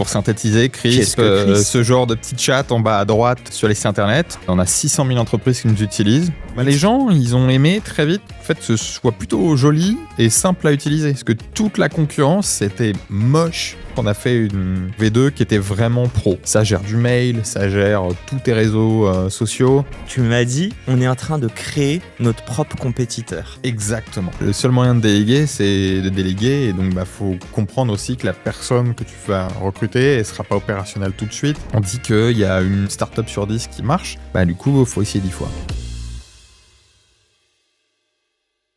pour synthétiser, Crisp, ce genre de petit chat en bas à droite sur les sites internet. On a 600 000 entreprises qui nous utilisent. Les gens, ils ont aimé très vite en fait, que ce soit plutôt joli et simple à utiliser. Parce que toute la concurrence, c'était moche. On a fait une V2 qui était vraiment pro. Ça gère du mail, ça gère tous tes réseaux sociaux. Tu m'as dit, on est en train de créer notre propre compétiteur. Exactement. Le seul moyen de déléguer, c'est de déléguer. Et donc, faut comprendre aussi que la personne que tu vas recruter, elle sera pas opérationnelle tout de suite. On dit qu'il y a une startup sur 10 qui marche. Du coup, il faut essayer 10 fois.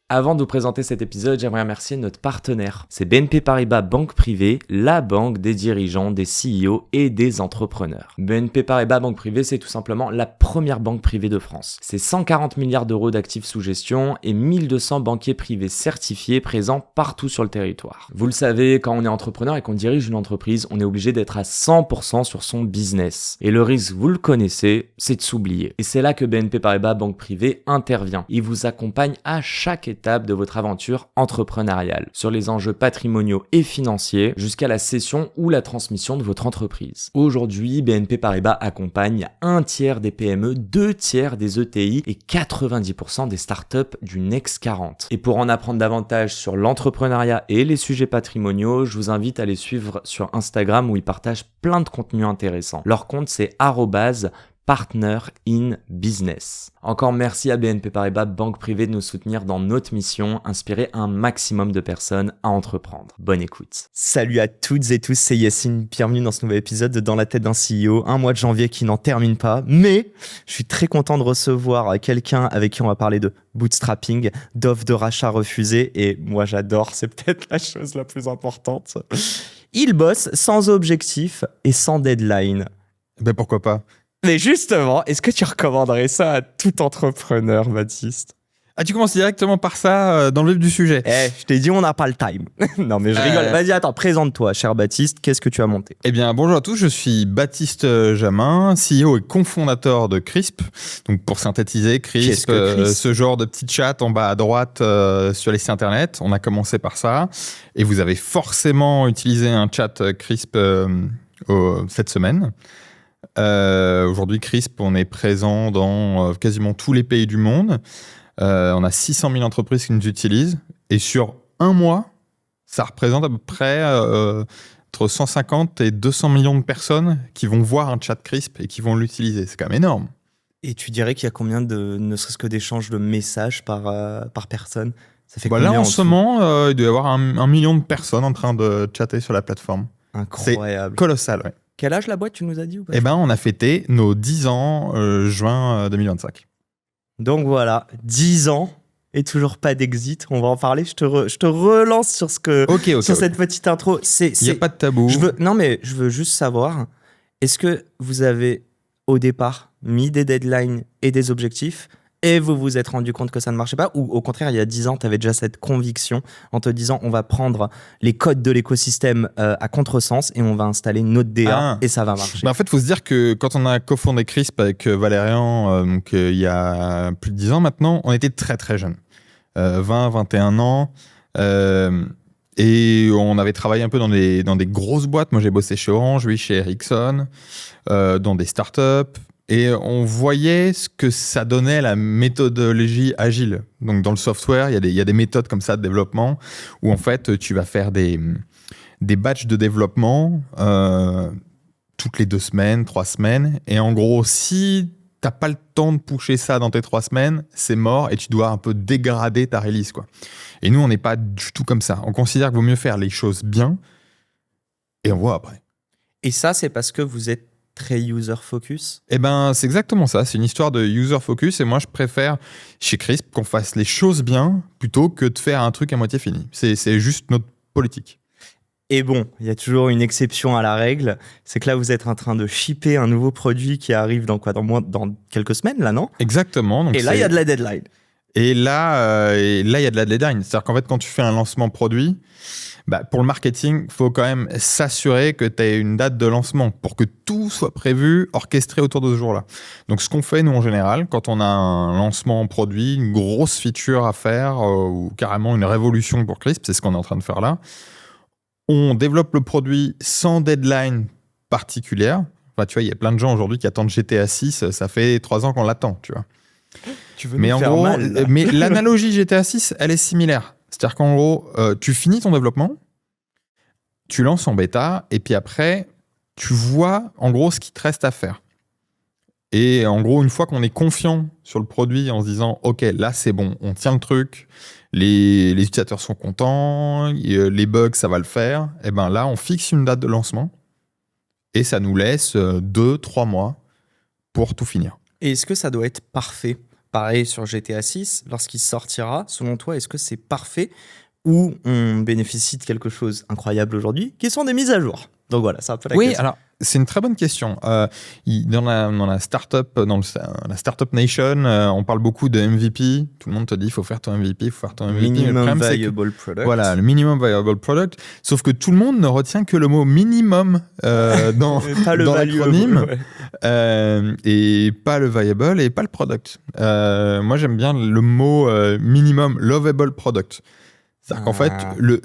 Avant de vous présenter cet épisode, j'aimerais remercier notre partenaire. C'est BNP Paribas Banque Privée, la banque des dirigeants, des CEO et des entrepreneurs. BNP Paribas Banque Privée, c'est tout simplement la première banque privée de France. C'est 140 milliards d'euros d'actifs sous gestion et 1200 banquiers privés certifiés présents partout sur le territoire. Vous le savez, quand on est entrepreneur et qu'on dirige une entreprise, on est obligé d'être à 100% sur son business. Et le risque, vous le connaissez, c'est de s'oublier. Et c'est là que BNP Paribas Banque Privée intervient. Il vous accompagne à chaque étape de votre aventure entrepreneuriale, sur les enjeux patrimoniaux et financiers jusqu'à la cession ou la transmission de votre entreprise. Aujourd'hui, BNP Paribas accompagne un tiers des PME, 2/3 des ETI et 90% des startups du Next 40. Et pour en apprendre davantage sur l'entrepreneuriat et les sujets patrimoniaux, je vous invite à les suivre sur Instagram où ils partagent plein de contenus intéressants. Leur compte c'est @partner in business. Encore merci à BNP Paribas Banque Privée de nous soutenir dans notre mission, inspirer un maximum de personnes à entreprendre. Bonne écoute. Salut à toutes et tous, c'est Yacine. Bienvenue dans ce nouvel épisode de Dans la tête d'un CEO. Un mois de janvier qui n'en termine pas, mais je suis très content de recevoir quelqu'un avec qui on va parler de bootstrapping, d'offres de rachat refusées, et moi j'adore, c'est peut-être la chose la plus importante. Il bosse sans objectif et sans deadline. Pourquoi pas? Mais justement, est-ce que tu recommanderais ça à tout entrepreneur, Baptiste? Tu commences directement par ça, dans le vif du sujet. Je t'ai dit, on n'a pas le time. Non, mais je rigole. Vas-y, attends, présente-toi, cher Baptiste. Qu'est-ce que tu as monté? Bonjour à tous, je suis Baptiste Jamin, CEO et cofondateur de Crisp. Donc, pour synthétiser, Crisp, ce genre de petit chat en bas à droite sur les sites internet. On a commencé par ça. Et vous avez forcément utilisé un chat Crisp cette semaine. Aujourd'hui, Crisp, on est présent dans quasiment tous les pays du monde. On a 600 000 entreprises qui nous utilisent. Et sur un mois, ça représente à peu près entre 150 et 200 millions de personnes qui vont voir un chat Crisp et qui vont l'utiliser. C'est quand même énorme. Et tu dirais qu'il y a combien ne serait-ce que d'échanges de messages par personne? Ça fait combien là, en ce moment, il doit y avoir un million de personnes en train de chatter sur la plateforme. Incroyable. C'est colossal, ouais. Quel âge la boîte, tu nous as dit ou pas? On a fêté nos 10 ans juin 2025. Donc voilà, 10 ans et toujours pas d'exit. On va en parler. Je te relance sur cette petite intro. Il n'y a pas de tabou. Je veux juste savoir, est-ce que vous avez au départ mis des deadlines et des objectifs et vous vous êtes rendu compte que ça ne marchait pas, ou au contraire, il y a 10 ans, tu avais déjà cette conviction en te disant on va prendre les codes de l'écosystème à contresens et on va installer notre DA et ça va marcher? En fait, il faut se dire que quand on a cofondé Crisp avec Valérian, il y a plus de 10 ans maintenant, on était très très jeunes. 20, 21 ans. Et on avait travaillé un peu dans des grosses boîtes. Moi, j'ai bossé chez Orange, lui chez Ericsson, dans des startups. Et on voyait ce que ça donnait la méthodologie agile. Donc dans le software, il y a des méthodes comme ça de développement où en fait tu vas faire des batchs de développement toutes les 2 semaines, 3 semaines. Et en gros, si t'as pas le temps de pusher ça dans tes 3 semaines, c'est mort et tu dois un peu dégrader ta release, quoi. Et nous, on n'est pas du tout comme ça. On considère qu'il vaut mieux faire les choses bien et on voit après. Et ça, c'est parce que vous êtes très user focus? C'est exactement ça. C'est une histoire de user focus et moi, je préfère chez Crisp qu'on fasse les choses bien plutôt que de faire un truc à moitié fini. C'est juste notre politique. Et bon, il y a toujours une exception à la règle. C'est que là, vous êtes en train de shipper un nouveau produit qui arrive dans quelques semaines, là, non? Exactement. Donc et là, il y a de la deadline. Et là, il y a de la deadline. C'est-à-dire qu'en fait, quand tu fais un lancement produit, pour le marketing, il faut quand même s'assurer que tu aies une date de lancement pour que tout soit prévu, orchestré autour de ce jour-là. Donc, ce qu'on fait, nous, en général, quand on a un lancement produit, une grosse feature à faire ou carrément une révolution pour Crisp, c'est ce qu'on est en train de faire là, on développe le produit sans deadline particulière. Enfin, tu vois, il y a plein de gens aujourd'hui qui attendent GTA 6. Ça fait 3 ans qu'on l'attend, tu vois. Tu veux Mais nous en faire gros, mal. mais l'analogie GTA 6, elle est similaire. C'est-à-dire qu'en gros, tu finis ton développement, tu lances en bêta, et puis après, tu vois en gros ce qu'il te reste à faire. Et en gros, une fois qu'on est confiant sur le produit en se disant « Ok, là c'est bon, on tient le truc, les utilisateurs sont contents, les bugs, ça va le faire », et ben là, on fixe une date de lancement et ça nous laisse 2-3 mois pour tout finir. Et est-ce que ça doit être parfait? Pareil sur GTA 6, lorsqu'il sortira, selon toi, est-ce que c'est parfait ou on bénéficie de quelque chose incroyable aujourd'hui, qui sont des mises à jour? Donc voilà, c'est un peu la Oui, question. alors c'est une très bonne question. Dans la startup, la startup nation, on parle beaucoup de MVP. Tout le monde te dit il faut faire ton MVP, il faut faire ton MVP. Mais le Minimum problème, c'est que- viable product. Voilà, le minimum viable product. Sauf que tout le monde ne retient que le mot minimum dans Pas le dans valuable, l'acronyme. ouais. Et pas le viable et pas le product. Moi, j'aime bien le mot minimum lovable product. C'est-à-dire qu'en fait,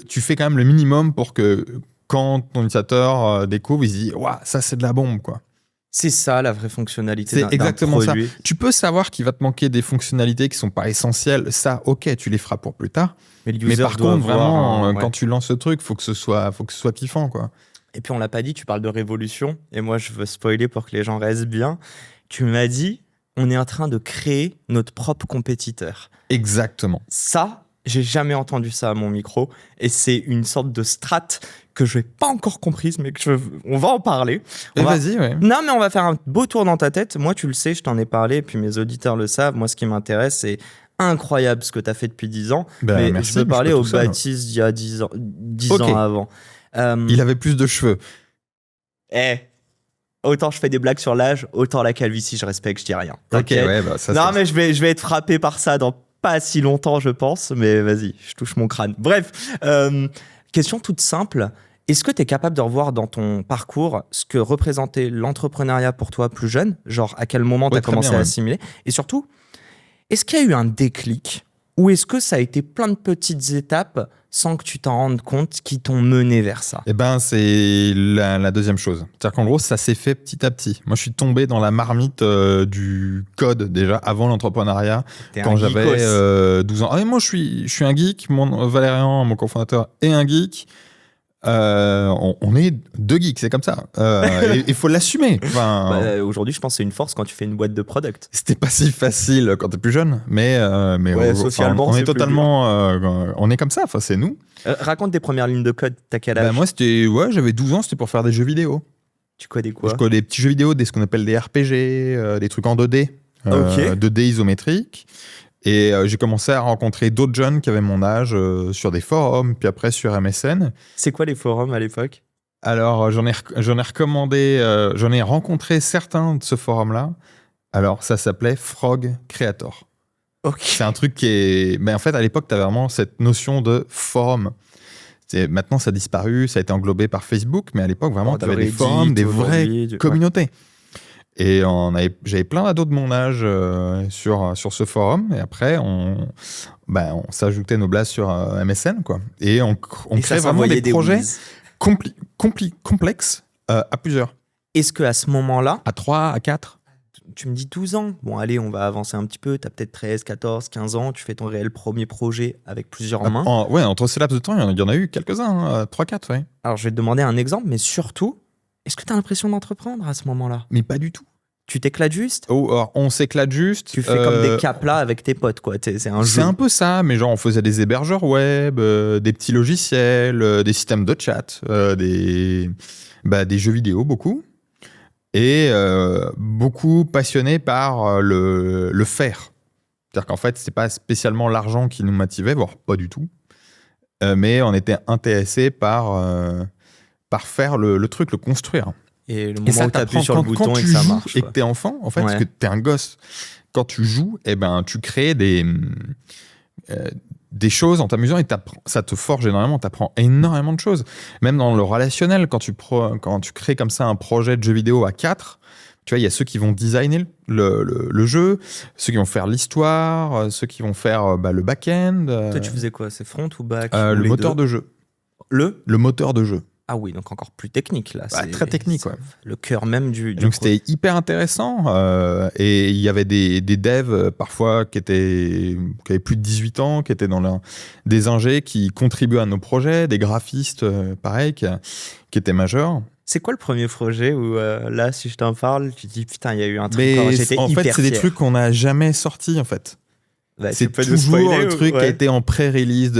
tu fais quand même le minimum pour que quand ton utilisateur découvre, il se dit « Waouh, ça c'est de la bombe », quoi. C'est ça la vraie fonctionnalité C'est d'un exactement ça. produit. Tu peux savoir qu'il va te manquer des fonctionnalités qui sont pas essentielles. Ça, ok, tu les feras pour plus tard. Mais, le Mais user par doit contre, avoir vraiment, ouais. quand tu lances ce truc, faut que ce soit kiffant, quoi. Et puis on l'a pas dit, tu parles de révolution, et moi je veux spoiler pour que les gens restent bien. Tu m'as dit, on est en train de créer notre propre compétiteur. Exactement. Ça, j'ai jamais entendu ça à mon micro, et c'est une sorte de strat que je n'ai pas encore comprise, mais on va en parler. Vas-y, ouais. Non, mais on va faire un beau tour dans ta tête. Moi, tu le sais, je t'en ai parlé, puis mes auditeurs le savent. Moi, ce qui m'intéresse, c'est incroyable ce que tu as fait depuis 10 ans. Mais merci, je veux parler je suis pas au tout seul. Baptiste d'il y a 10 ans, 10 Ok. ans avant. Il avait plus de cheveux. Autant je fais des blagues sur l'âge, autant la calvitie, je respecte, je dis rien. Ok, T'inquiète. ouais, bah ça. Non, mais je vais être frappé par ça dans pas si longtemps, je pense. Mais vas-y, je touche mon crâne. Bref, question toute simple. Est-ce que tu es capable de revoir dans ton parcours ce que représentait l'entrepreneuriat pour toi plus jeune? Genre, à quel moment tu as commencé à assimiler? Et surtout, est-ce qu'il y a eu un déclic? Ou est-ce que ça a été plein de petites étapes sans que tu t'en rendes compte qui t'ont mené vers ça? Eh ben, c'est la deuxième chose. C'est-à-dire qu'en gros, ça s'est fait petit à petit. Moi, je suis tombé dans la marmite du code déjà avant l'entrepreneuriat quand j'avais 12 ans. Ah, et moi, je suis un geek. Valérian, mon cofondateur, est un geek. On est deux geeks, c'est comme ça. Il faut l'assumer. Enfin, aujourd'hui, je pense que c'est une force quand tu fais une boîte de product. C'était pas si facile quand t'es plus jeune, mais ouais, socialement, on est totalement, on est comme ça. Enfin, c'est nous. Raconte tes premières lignes de code. T'as quel âge? Moi, j'avais 12 ans. C'était pour faire des jeux vidéo. Tu codais quoi? Je codais des petits jeux vidéo, ce qu'on appelle des RPG, des trucs en 2D, 2D isométrique. Et j'ai commencé à rencontrer d'autres jeunes qui avaient mon âge sur des forums, puis après sur MSN. C'est quoi les forums à l'époque? Alors, j'en ai rencontré certains de ce forum-là. Alors, ça s'appelait Frog Creator. Okay. C'est un truc qui est... Mais en fait, à l'époque, tu avais vraiment cette notion de forum. Maintenant, ça a disparu, ça a été englobé par Facebook, mais à l'époque, vraiment, tu avais des forums, des vraies communautés. Et j'avais plein d'ados de mon âge sur ce forum. Et après, on s'ajoutait nos blagues sur MSN, quoi. Et on crée vraiment des projets complexes à plusieurs. Est-ce qu'à ce moment-là... À 3, à 4 tu me dis 12 ans. Bon, allez, on va avancer un petit peu. Tu as peut-être 13, 14, 15 ans. Tu fais ton réel premier projet avec plusieurs mains. Entre ces laps de temps, il y en a eu quelques-uns. 3, 4, ouais. Alors, je vais te demander un exemple, mais surtout, est-ce que tu as l'impression d'entreprendre à ce moment-là? Mais pas du tout. Tu t'éclates juste? Alors, on s'éclate juste. Tu fais comme des caplas avec tes potes, quoi. C'est un jeu. C'est un peu ça, mais genre, on faisait des hébergeurs web, des petits logiciels, des systèmes de chat, des jeux vidéo, beaucoup. Et beaucoup passionnés par le faire. C'est-à-dire qu'en fait, c'est pas spécialement l'argent qui nous motivait, voire pas du tout. Mais on était intéressés par faire le truc, le construire. Et le moment où tu appuies sur le bouton et que ça marche. Et que t'es enfant, en fait, parce que t'es un gosse. Quand tu joues, tu crées des choses en t'amusant et ça te forge énormément, t'apprends énormément de choses. Même dans le relationnel, quand tu crées comme ça un projet de jeu vidéo à 4, tu vois, il y a ceux qui vont designer le jeu, ceux qui vont faire l'histoire, ceux qui vont faire le back-end. Toi, tu faisais quoi? C'est front ou back? Le moteur de jeu. Le moteur de jeu. Ah oui, donc encore plus technique là. Bah, très technique, ouais. Le cœur même du donc c'était hyper intéressant. Et il y avait des devs parfois qui avaient plus de 18 ans, qui étaient des ingés qui contribuaient à nos projets, des graphistes pareil, qui étaient majeurs. C'est quoi le premier projet où là, si je t'en parle, tu te dis putain, il y a eu un truc. J'étais en fait, c'est des trucs qu'on n'a jamais sortis en fait. Bah, c'est toujours le truc qui a été en pré-release,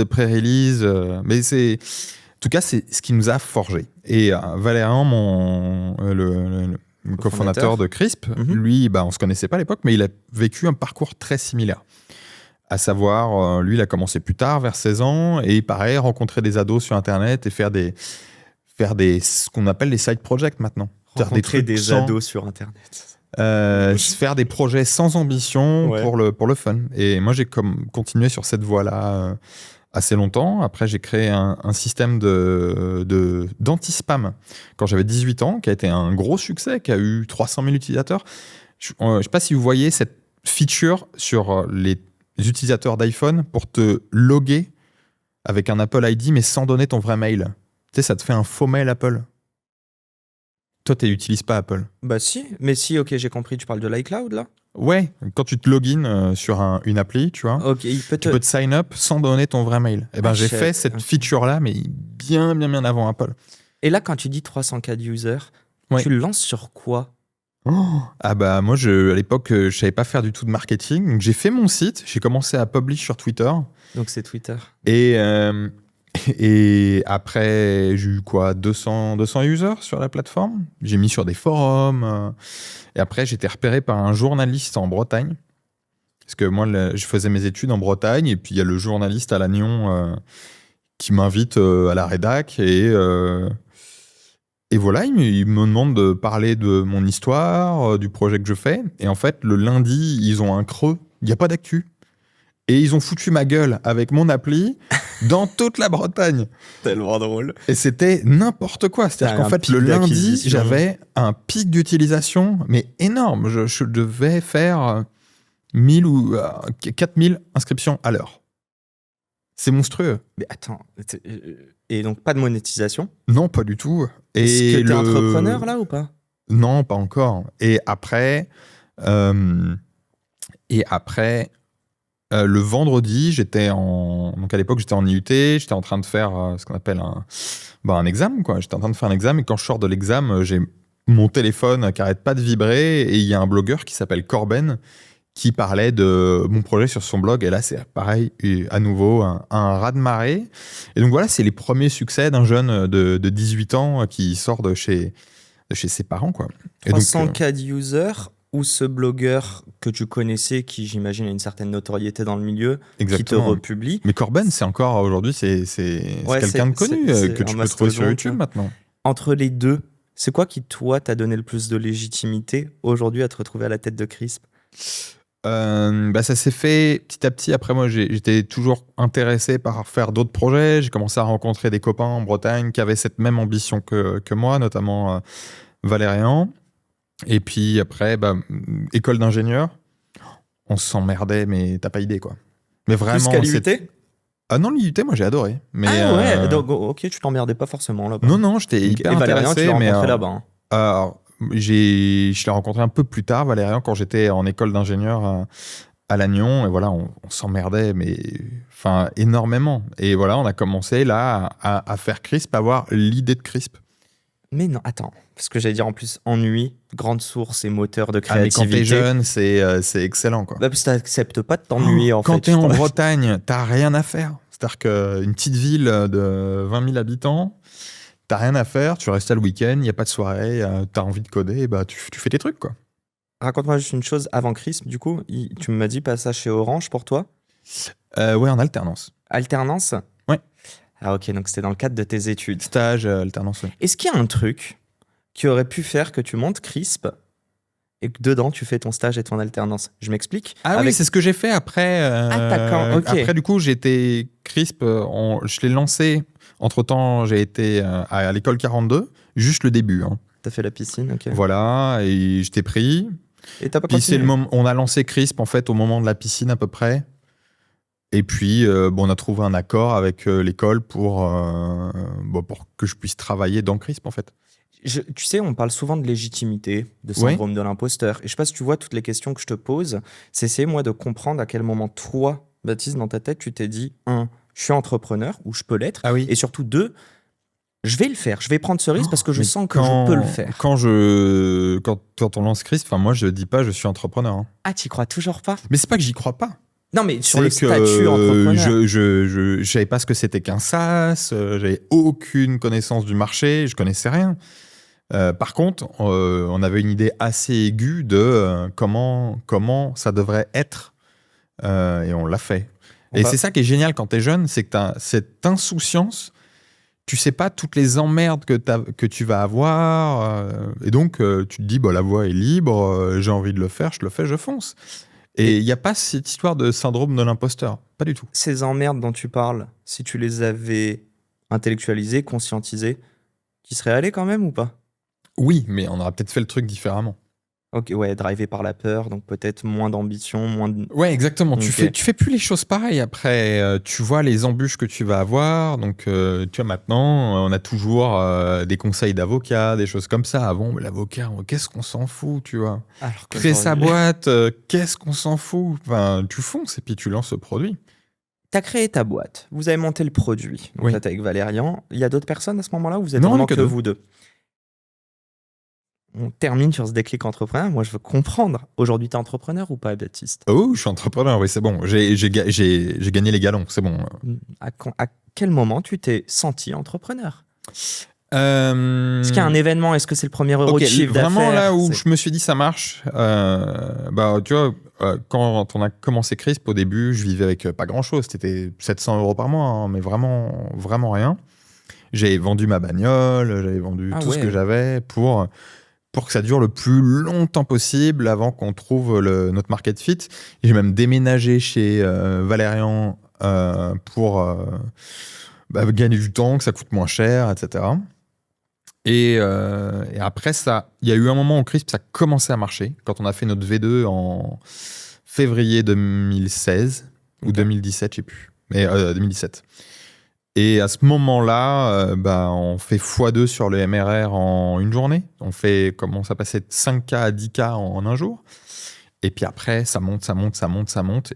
mais c'est... En tout cas, c'est ce qui nous a forgé. Et Valérian, le cofondateur de Crisp, lui, on ne se connaissait pas à l'époque, mais il a vécu un parcours très similaire. À savoir, lui, il a commencé plus tard, vers 16 ans, et pareil, rencontrer des ados sur Internet et faire ce qu'on appelle des side projects maintenant. Rencontrer des ados sur Internet. Faire des projets sans ambition pour le fun. Et moi, j'ai continué sur cette voie-là assez longtemps. Après, j'ai créé un système d'anti-spam quand j'avais 18 ans, qui a été un gros succès, qui a eu 300 000 utilisateurs. Je ne sais pas si vous voyez cette feature sur les utilisateurs d'iPhone pour te loguer avec un Apple ID, mais sans donner ton vrai mail. Tu sais, ça te fait un faux mail Apple. Toi, tu n'utilises pas Apple. Bah si, mais si, ok, j'ai compris, tu parles de l'iCloud là ? Ouais, quand tu te login sur une appli, tu vois, okay, tu peux te sign up sans donner ton vrai mail. Et j'ai fait cette feature-là, mais bien avant Apple. Et là, quand tu dis 300K de users, tu le lances sur quoi ? Ah bah moi, à l'époque, je savais pas faire du tout de marketing. Donc j'ai fait mon site, j'ai commencé à publish sur Twitter. Donc c'est Twitter. Et après, j'ai eu 200 users sur la plateforme. J'ai mis sur des forums. Et après, j'étais repéré par un journaliste en Bretagne. Parce que moi, je faisais mes études en Bretagne. Et puis, il y a le journaliste à Lannion qui m'invite à la rédac. Et voilà, il me demande de parler de mon histoire, du projet que je fais. Et en fait, le lundi, ils ont un creux. Il n'y a pas d'actu. Et ils ont foutu ma gueule avec mon appli dans toute la Bretagne. Tellement drôle. Et c'était n'importe quoi. C'est-à-dire qu'en fait, le lundi, j'avais un pic d'utilisation, mais énorme. Je devais faire 1000 ou 4000 inscriptions à l'heure. C'est monstrueux. Mais attends, et donc pas de monétisation ? Non, pas du tout. Est-ce que t'es entrepreneur là ou pas ? Non, pas encore. Et après... le vendredi, donc à l'époque j'étais en IUT, j'étais en train de faire ce qu'on appelle un examen, quoi. J'étais en train de faire un examen et quand je sors de l'examen, j'ai mon téléphone qui arrête pas de vibrer et il y a un blogueur qui s'appelle Corben qui parlait de mon projet sur son blog et là c'est pareil, à nouveau un raz-de-marée. Et donc voilà, c'est les premiers succès d'un jeune de 18 ans qui sort de chez ses parents, quoi. 300K de users. Ou ce blogueur que tu connaissais, qui j'imagine a une certaine notoriété dans le milieu, qui te republie. Mais Corben, c'est encore aujourd'hui, c'est quelqu'un de connu que tu peux trouver sur YouTube maintenant. Entre les deux, c'est quoi qui, toi, t'a donné le plus de légitimité aujourd'hui à te retrouver à la tête de Crisp ? Ça s'est fait petit à petit. Après, moi, j'étais toujours intéressé par faire d'autres projets. J'ai commencé à rencontrer des copains en Bretagne qui avaient cette même ambition que moi, notamment Valérian. Et puis après, école d'ingénieur, on s'emmerdait, mais t'as pas idée, quoi. Mais vraiment. Plus qu'à l'IUT ? Ah non, l'IUT, moi j'ai adoré. Mais ouais, donc ok, tu t'emmerdais pas forcément là-bas. Non, j'étais hyper intéressé. Et Valérian, tu l'as rencontré là-bas. Hein. Alors, je l'ai rencontré un peu plus tard, Valérian, quand j'étais en école d'ingénieur à Lannion. Et voilà, on s'emmerdait, mais énormément. Et voilà, on a commencé là à faire Crisp, à avoir l'idée de Crisp. Mais non, attends, parce que j'allais dire en plus, ennui, grande source et moteur de créativité. Mais quand t'es jeune, c'est excellent, quoi. Parce que t'acceptes pas de t'ennuyer, en fait. Quand t'es en Bretagne, t'as rien à faire. C'est-à-dire qu'une petite ville de 20 000 habitants, t'as rien à faire, tu restes là le week-end, il n'y a pas de soirée, t'as envie de coder, tu fais tes trucs, quoi. Raconte-moi juste une chose, avant Crisp, du coup, tu m'as dit passage chez Orange pour toi ? Ouais, en alternance. Alternance ? Ouais. Ah ok, donc c'était dans le cadre de tes études. Stage, alternance, oui. Est-ce qu'il y a un truc qui aurait pu faire que tu montes Crisp et que dedans tu fais ton stage et ton alternance ? Je m'explique ? Oui, c'est ce que j'ai fait après. D'accord, ok. Après, du coup, j'ai été Crisp, je l'ai lancé. Entre-temps, j'ai été à l'école 42, juste le début. Hein. T'as fait la piscine, ok. Voilà, et j'étais pris. Et t'as pas Puis continué ? on a lancé Crisp en fait au moment de la piscine à peu près. Et puis, on a trouvé un accord avec l'école pour que je puisse travailler dans Crisp, en fait. Tu sais, on parle souvent de légitimité, de syndrome de l'imposteur. Et je sais pas si tu vois toutes les questions que je te pose, c'est essayer, moi, de comprendre à quel moment toi, Baptiste, dans ta tête, tu t'es dit, 1, je suis entrepreneur, ou je peux l'être, et surtout 2, je vais le faire, je vais prendre ce risque parce que je sens que je peux le faire. Quand on lance Crisp, moi, je dis pas je suis entrepreneur. Hein. Ah, t'y crois toujours pas? Mais c'est pas que j'y crois pas. Non, mais sur le statut entrepreneur. Je savais pas ce que c'était qu'un SaaS, j'avais aucune connaissance du marché, je connaissais rien. Par contre, on avait une idée assez aiguë de comment ça devrait être, et on l'a fait. C'est ça qui est génial quand tu es jeune, c'est que tu as cette insouciance, tu sais pas toutes les emmerdes que tu vas avoir, et donc tu te dis la voie est libre, j'ai envie de le faire, je le fais, je fonce. Et il n'y a pas cette histoire de syndrome de l'imposteur, pas du tout. Ces emmerdes dont tu parles, si tu les avais intellectualisées, conscientisées, tu serais allé quand même ou pas? Oui, mais on aurait peut-être fait le truc différemment. Ok, ouais, drivé par la peur, donc peut-être moins d'ambition, moins de... Ouais, exactement. Okay. Tu fais plus les choses pareilles après. Tu vois les embûches que tu vas avoir. Donc, tu vois, maintenant, on a toujours des conseils d'avocat, des choses comme ça. Avant, l'avocat, qu'est-ce qu'on s'en fout, tu vois. Créer sa boîte, qu'est-ce qu'on s'en fout. Enfin, tu fonces et puis tu lances le produit. Tu as créé ta boîte. Vous avez monté le produit. Donc là, tu es avec Valérian. Il y a d'autres personnes à ce moment-là ou vous êtes vraiment que vous deux? On termine sur ce déclic entrepreneur. Moi, je veux comprendre. Aujourd'hui, tu es entrepreneur ou pas, Baptiste? Oh, je suis entrepreneur, oui, c'est bon. J'ai gagné les galons, c'est bon. À quel moment tu t'es senti entrepreneur? Est-ce qu'il y a un événement? Est-ce que c'est le premier euro de chiffre d'affaires? Vraiment là où je me suis dit ça marche. Tu vois, quand on a commencé Crisp, au début, je vivais avec pas grand-chose. C'était 700 € par mois, hein, mais vraiment, vraiment rien. J'ai vendu ma bagnole, j'avais vendu tout ce que j'avais pour que ça dure le plus longtemps possible avant qu'on trouve notre market fit. Et j'ai même déménagé chez Valérian pour gagner du temps, que ça coûte moins cher, etc. Et après, il y a eu un moment où Crisp, ça a commencé à marcher, quand on a fait notre V2 en février 2016 ou 2017, je ne sais plus, mais 2017. Et à ce moment-là, on fait x2 sur le MRR en une journée. On commence à passer de 5K à 10K en un jour. Et puis après, ça monte.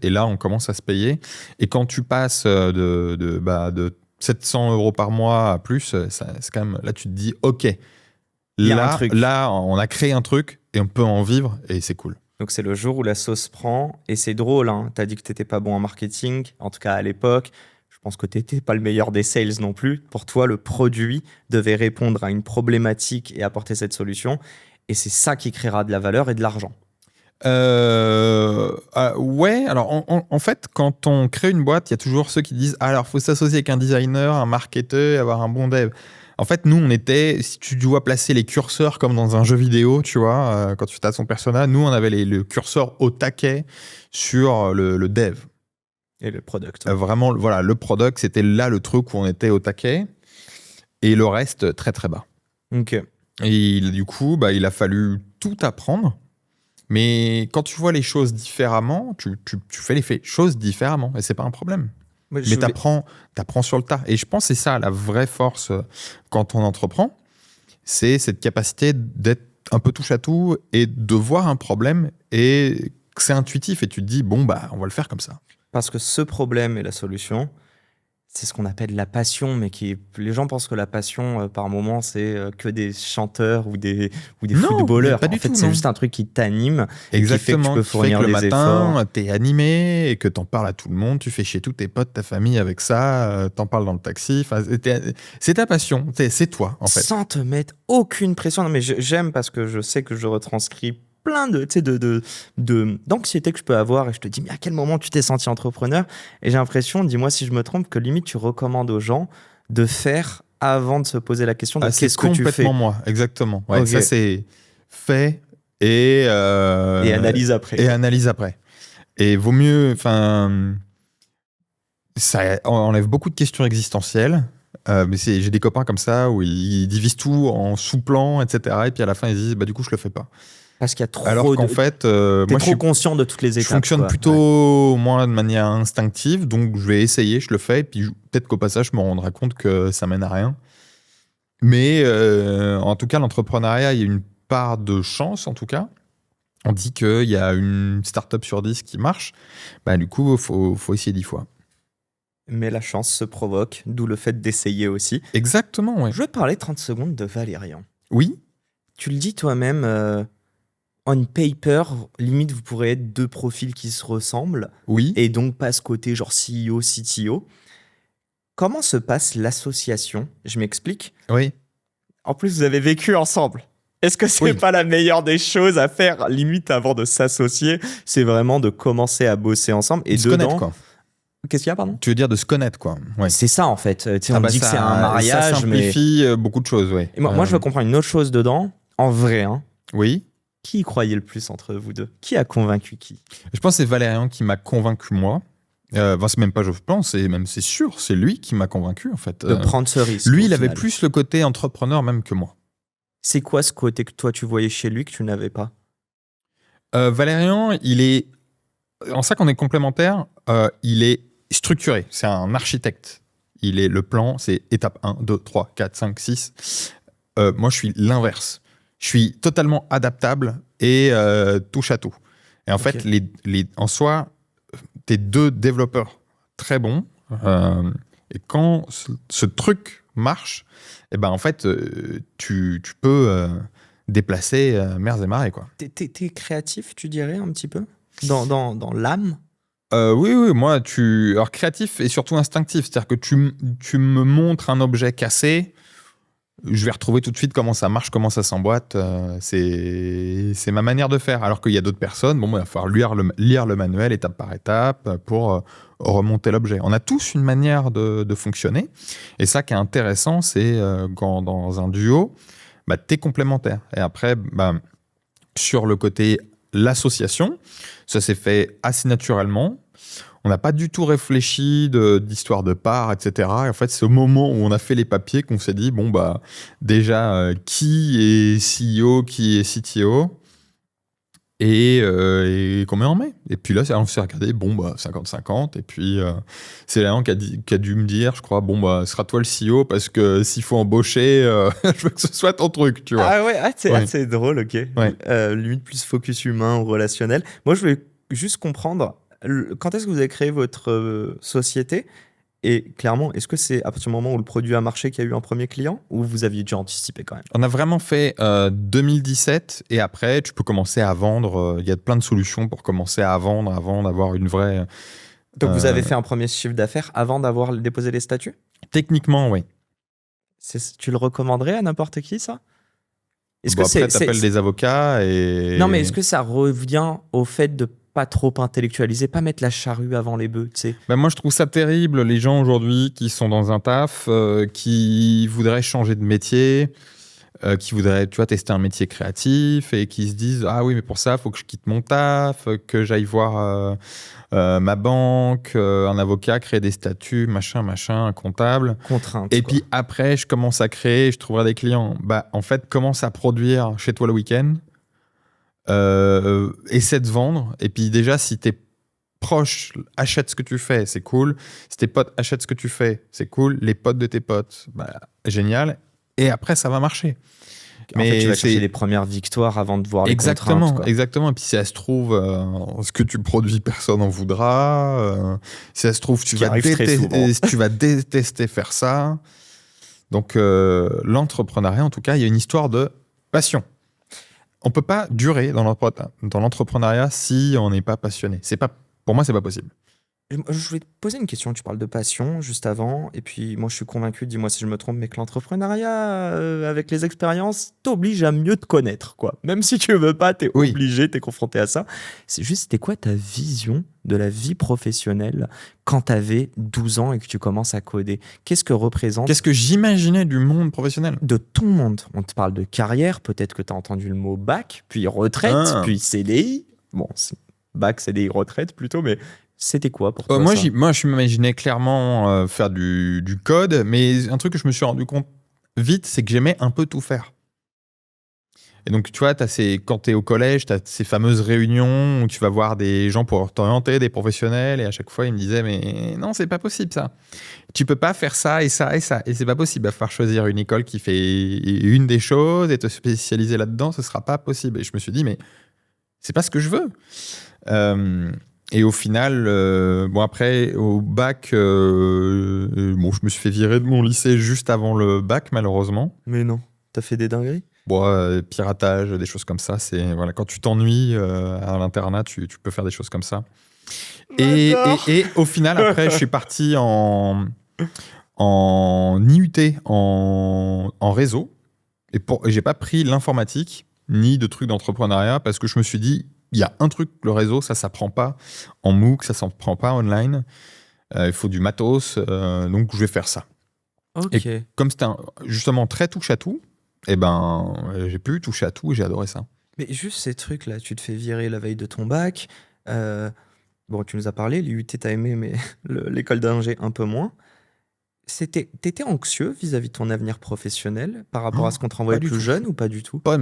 Et là, on commence à se payer. Et quand tu passes de 700 € par mois à plus, c'est quand même, là, tu te dis, OK, là, on a créé un truc et on peut en vivre et c'est cool. Donc, c'est le jour où la sauce prend. Et c'est drôle, hein. Tu as dit que tu n'étais pas bon en marketing, en tout cas à l'époque. Je pense que tu n'étais pas le meilleur des sales non plus. Pour toi, le produit devait répondre à une problématique et apporter cette solution. Et c'est ça qui créera de la valeur et de l'argent. Ouais, alors en fait, quand on crée une boîte, il y a toujours ceux qui disent « alors, il faut s'associer avec un designer, un marketeur et avoir un bon dev ». En fait, nous, on était, si tu dois placer les curseurs comme dans un jeu vidéo, tu vois, quand tu tapes son personnage, nous, on avait le curseur au taquet sur le dev. Et le product. Vraiment, voilà, le product, c'était là le truc où on était au taquet. Et le reste, très, très bas. Ok. Et du coup, il a fallu tout apprendre. Mais quand tu vois les choses différemment, tu fais les choses différemment. Et c'est pas un problème. Mais t'apprends sur le tas. Et je pense que c'est ça, la vraie force quand on entreprend. C'est cette capacité d'être un peu touche à tout et de voir un problème et que c'est intuitif. Et tu te dis, on va le faire comme ça. Parce que ce problème et la solution, c'est ce qu'on appelle la passion, mais les gens pensent que la passion, par moment, c'est que des chanteurs ou des footballeurs. En fait, c'est juste un truc qui t'anime. Exactement. Et qui fait que tu peux fournir les matin, t'es animé et que t'en parles à tout le monde. Tu fais chier tous tes potes, ta famille avec ça. T'en parles dans le taxi. C'est ta passion. C'est toi, en fait. Sans te mettre aucune pression. Non, mais j'aime parce que je sais que je retranscris plein d'anxiété que je peux avoir et je te dis mais à quel moment tu t'es senti entrepreneur? Et j'ai l'impression, dis-moi si je me trompe, que limite tu recommandes aux gens de faire avant de se poser la question de qu'est-ce que tu fais. C'est complètement moi, exactement. Ouais, okay. Ça c'est fait et analyse après. Et vaut mieux, ça enlève beaucoup de questions existentielles Mais j'ai des copains comme ça où ils divisent tout en sous-plans, etc. Et puis à la fin, ils disent du coup, je le fais pas. Parce qu'il y a trop Alors qu'en fait, t'es moi, trop conscient de toutes les étapes. Je fonctionne plutôt, moi, de manière instinctive. Donc, je vais essayer, je le fais. Et puis, peut-être qu'au passage, je me rendrai compte que ça mène à rien. Mais en tout cas, l'entrepreneuriat, il y a une part de chance, en tout cas. On dit qu'il y a une start-up sur 10 qui marche. Du coup, il faut essayer 10 fois. Mais la chance se provoque, d'où le fait d'essayer aussi. Exactement, ouais. Je veux te parler 30 secondes de Valérian. Oui. Tu le dis toi-même, on paper, limite, vous pourrez être deux profils qui se ressemblent. Oui. Et donc, pas ce côté genre CEO, CTO. Comment se passe l'association ? Je m'explique. Oui. En plus, vous avez vécu ensemble. Est-ce que c'est pas la meilleure des choses à faire, limite, avant de s'associer ? C'est vraiment de commencer à bosser ensemble. Et de se connaître, quoi. Qu'est-ce qu'il y a, pardon ? Tu veux dire de se connaître, quoi. Ouais. C'est ça, en fait. On dit que c'est un mariage, ça simplifie beaucoup de choses, oui. Moi, je veux comprendre une autre chose dedans. En vrai, Oui. Qui y croyait le plus entre vous deux ? Qui a convaincu qui ? Je pense que c'est Valérian qui m'a convaincu, moi. C'est même pas je pense, c'est sûr, c'est lui qui m'a convaincu, en fait. De prendre ce risque. Lui, il avait plus le côté entrepreneur même que moi. C'est quoi ce côté que toi, tu voyais chez lui que tu n'avais pas ? Valérian, il est... En ça qu'on est complémentaires, il est structuré. C'est un architecte. Le plan, c'est étape 1, 2, 3, 4, 5, 6. Moi, je suis l'inverse. Je suis totalement adaptable et touche à tout. Et en fait, en soi, t'es deux développeurs très bons. Et quand ce truc marche, en fait, tu peux déplacer mers et marées, quoi. T'es créatif, tu dirais, un petit peu ? Dans l'âme ? Oui, moi, alors créatif et surtout instinctif. C'est-à-dire que tu me montres un objet cassé, je vais retrouver tout de suite comment ça marche, comment ça s'emboîte. C'est ma manière de faire. Alors qu'il y a d'autres personnes, il va falloir lire le manuel étape par étape pour remonter l'objet. On a tous une manière de fonctionner. Et ça qui est intéressant, c'est quand dans un duo, t'es complémentaire. Et après, sur le côté l'association, ça s'est fait assez naturellement. On n'a pas du tout réfléchi d'histoire de part, etc. Et en fait, c'est au moment où on a fait les papiers qu'on s'est dit, déjà, qui est CEO, qui est CTO et combien on met. Et puis là, on s'est regardé, 50-50. Et puis, c'est Léon qui a dû me dire, je crois, sera toi le CEO parce que s'il faut embaucher, je veux que ce soit ton truc, tu vois. Ah ouais, c'est drôle, ok. Ouais. Limite plus focus humain ou relationnel. Moi, je voulais juste comprendre, quand est-ce que vous avez créé votre société ? Et clairement, est-ce que c'est à partir du moment où le produit a marché qu'il y a eu un premier client ou vous aviez déjà anticipé quand même ? On a vraiment fait 2017 et après, tu peux commencer à vendre. Il y a plein de solutions pour commencer à vendre avant d'avoir une vraie... Donc vous avez fait un premier chiffre d'affaires avant d'avoir déposé les statuts ? Techniquement, oui. Tu le recommanderais à n'importe qui, ça ? Après, t'appelles des avocats et... Non, mais est-ce que ça revient au fait de pas trop intellectualiser, pas mettre la charrue avant les bœufs, tu sais ? Moi, je trouve ça terrible, les gens aujourd'hui qui sont dans un taf, qui voudraient changer de métier, qui voudraient, tester un métier créatif et qui se disent « Ah oui, mais pour ça, il faut que je quitte mon taf, que j'aille voir ma banque, un avocat, créer des statuts, machin, un comptable. » Contrainte. Et puis après, je commence à créer, je trouverai des clients. En fait, commence à produire chez toi le week-end. Essaie de vendre. Et puis déjà, si t'es proche, achète ce que tu fais, c'est cool. Si tes potes achètent ce que tu fais, c'est cool. Les potes de tes potes, génial. Et après, ça va marcher. En fait, tu vas chercher les premières victoires avant de voir les contraintes. Quoi. Exactement. Et puis si ça se trouve, ce que tu produis, personne n'en voudra. Si ça se trouve, tu vas détester faire ça. Donc, l'entrepreneuriat, en tout cas, il y a une histoire de passion. On ne peut pas durer dans l'entrepreneuriat si on n'est pas passionné. Pour moi, c'est pas possible. Je voulais te poser une question. Tu parles de passion juste avant. Et puis, moi, je suis convaincu, dis-moi si je me trompe, mais que l'entrepreneuriat, avec les expériences, t'oblige à mieux te connaître, quoi. Même si tu veux pas, t'es obligé, t'es confronté à ça. C'est juste, c'était quoi ta vision de la vie professionnelle quand t'avais 12 ans et que tu commences à coder ? Qu'est-ce que représente... Qu'est-ce que j'imaginais du monde professionnel ? De tout le monde. On te parle de carrière. Peut-être que t'as entendu le mot bac, puis retraite, puis CDI. Bon, bac, CDI, retraite plutôt, mais... C'était quoi pour toi Moi, ça je m'imaginais clairement faire du code, mais un truc que je me suis rendu compte vite, c'est que j'aimais un peu tout faire. Et donc, tu vois, quand tu es au collège, tu as ces fameuses réunions où tu vas voir des gens pour t'orienter, des professionnels, et à chaque fois, ils me disaient, mais non, c'est pas possible ça. Tu peux pas faire ça et ça et ça, et c'est pas possible. Il va falloir choisir une école qui fait une des choses et te spécialiser là-dedans, ce sera pas possible. Et je me suis dit, mais c'est pas ce que je veux. Et au final, après, au bac, je me suis fait virer de mon lycée juste avant le bac, malheureusement. Mais non, t'as fait des dingueries? Piratage, des choses comme ça. Voilà, quand tu t'ennuies à l'internat, tu peux faire des choses comme ça. Et au final, après, je suis parti en IUT, en réseau. Et j'ai pas pris l'informatique, ni de trucs d'entrepreneuriat, parce que je me suis dit, il y a un truc, le réseau, ça s'apprend pas en MOOC, ça s'apprend pas online. Il faut du matos, donc je vais faire ça. Ok. Et comme c'était justement très touche à tout, j'ai pu toucher à tout et j'ai adoré ça. Mais juste ces trucs-là, tu te fais virer la veille de ton bac. Bon, tu nous as parlé, l'IUT t'as aimé, mais l'école d'ingé un peu moins. T'étais anxieux vis-à-vis de ton avenir professionnel par rapport à ce qu'on te renvoyait plus jeune ou pas du tout? Pas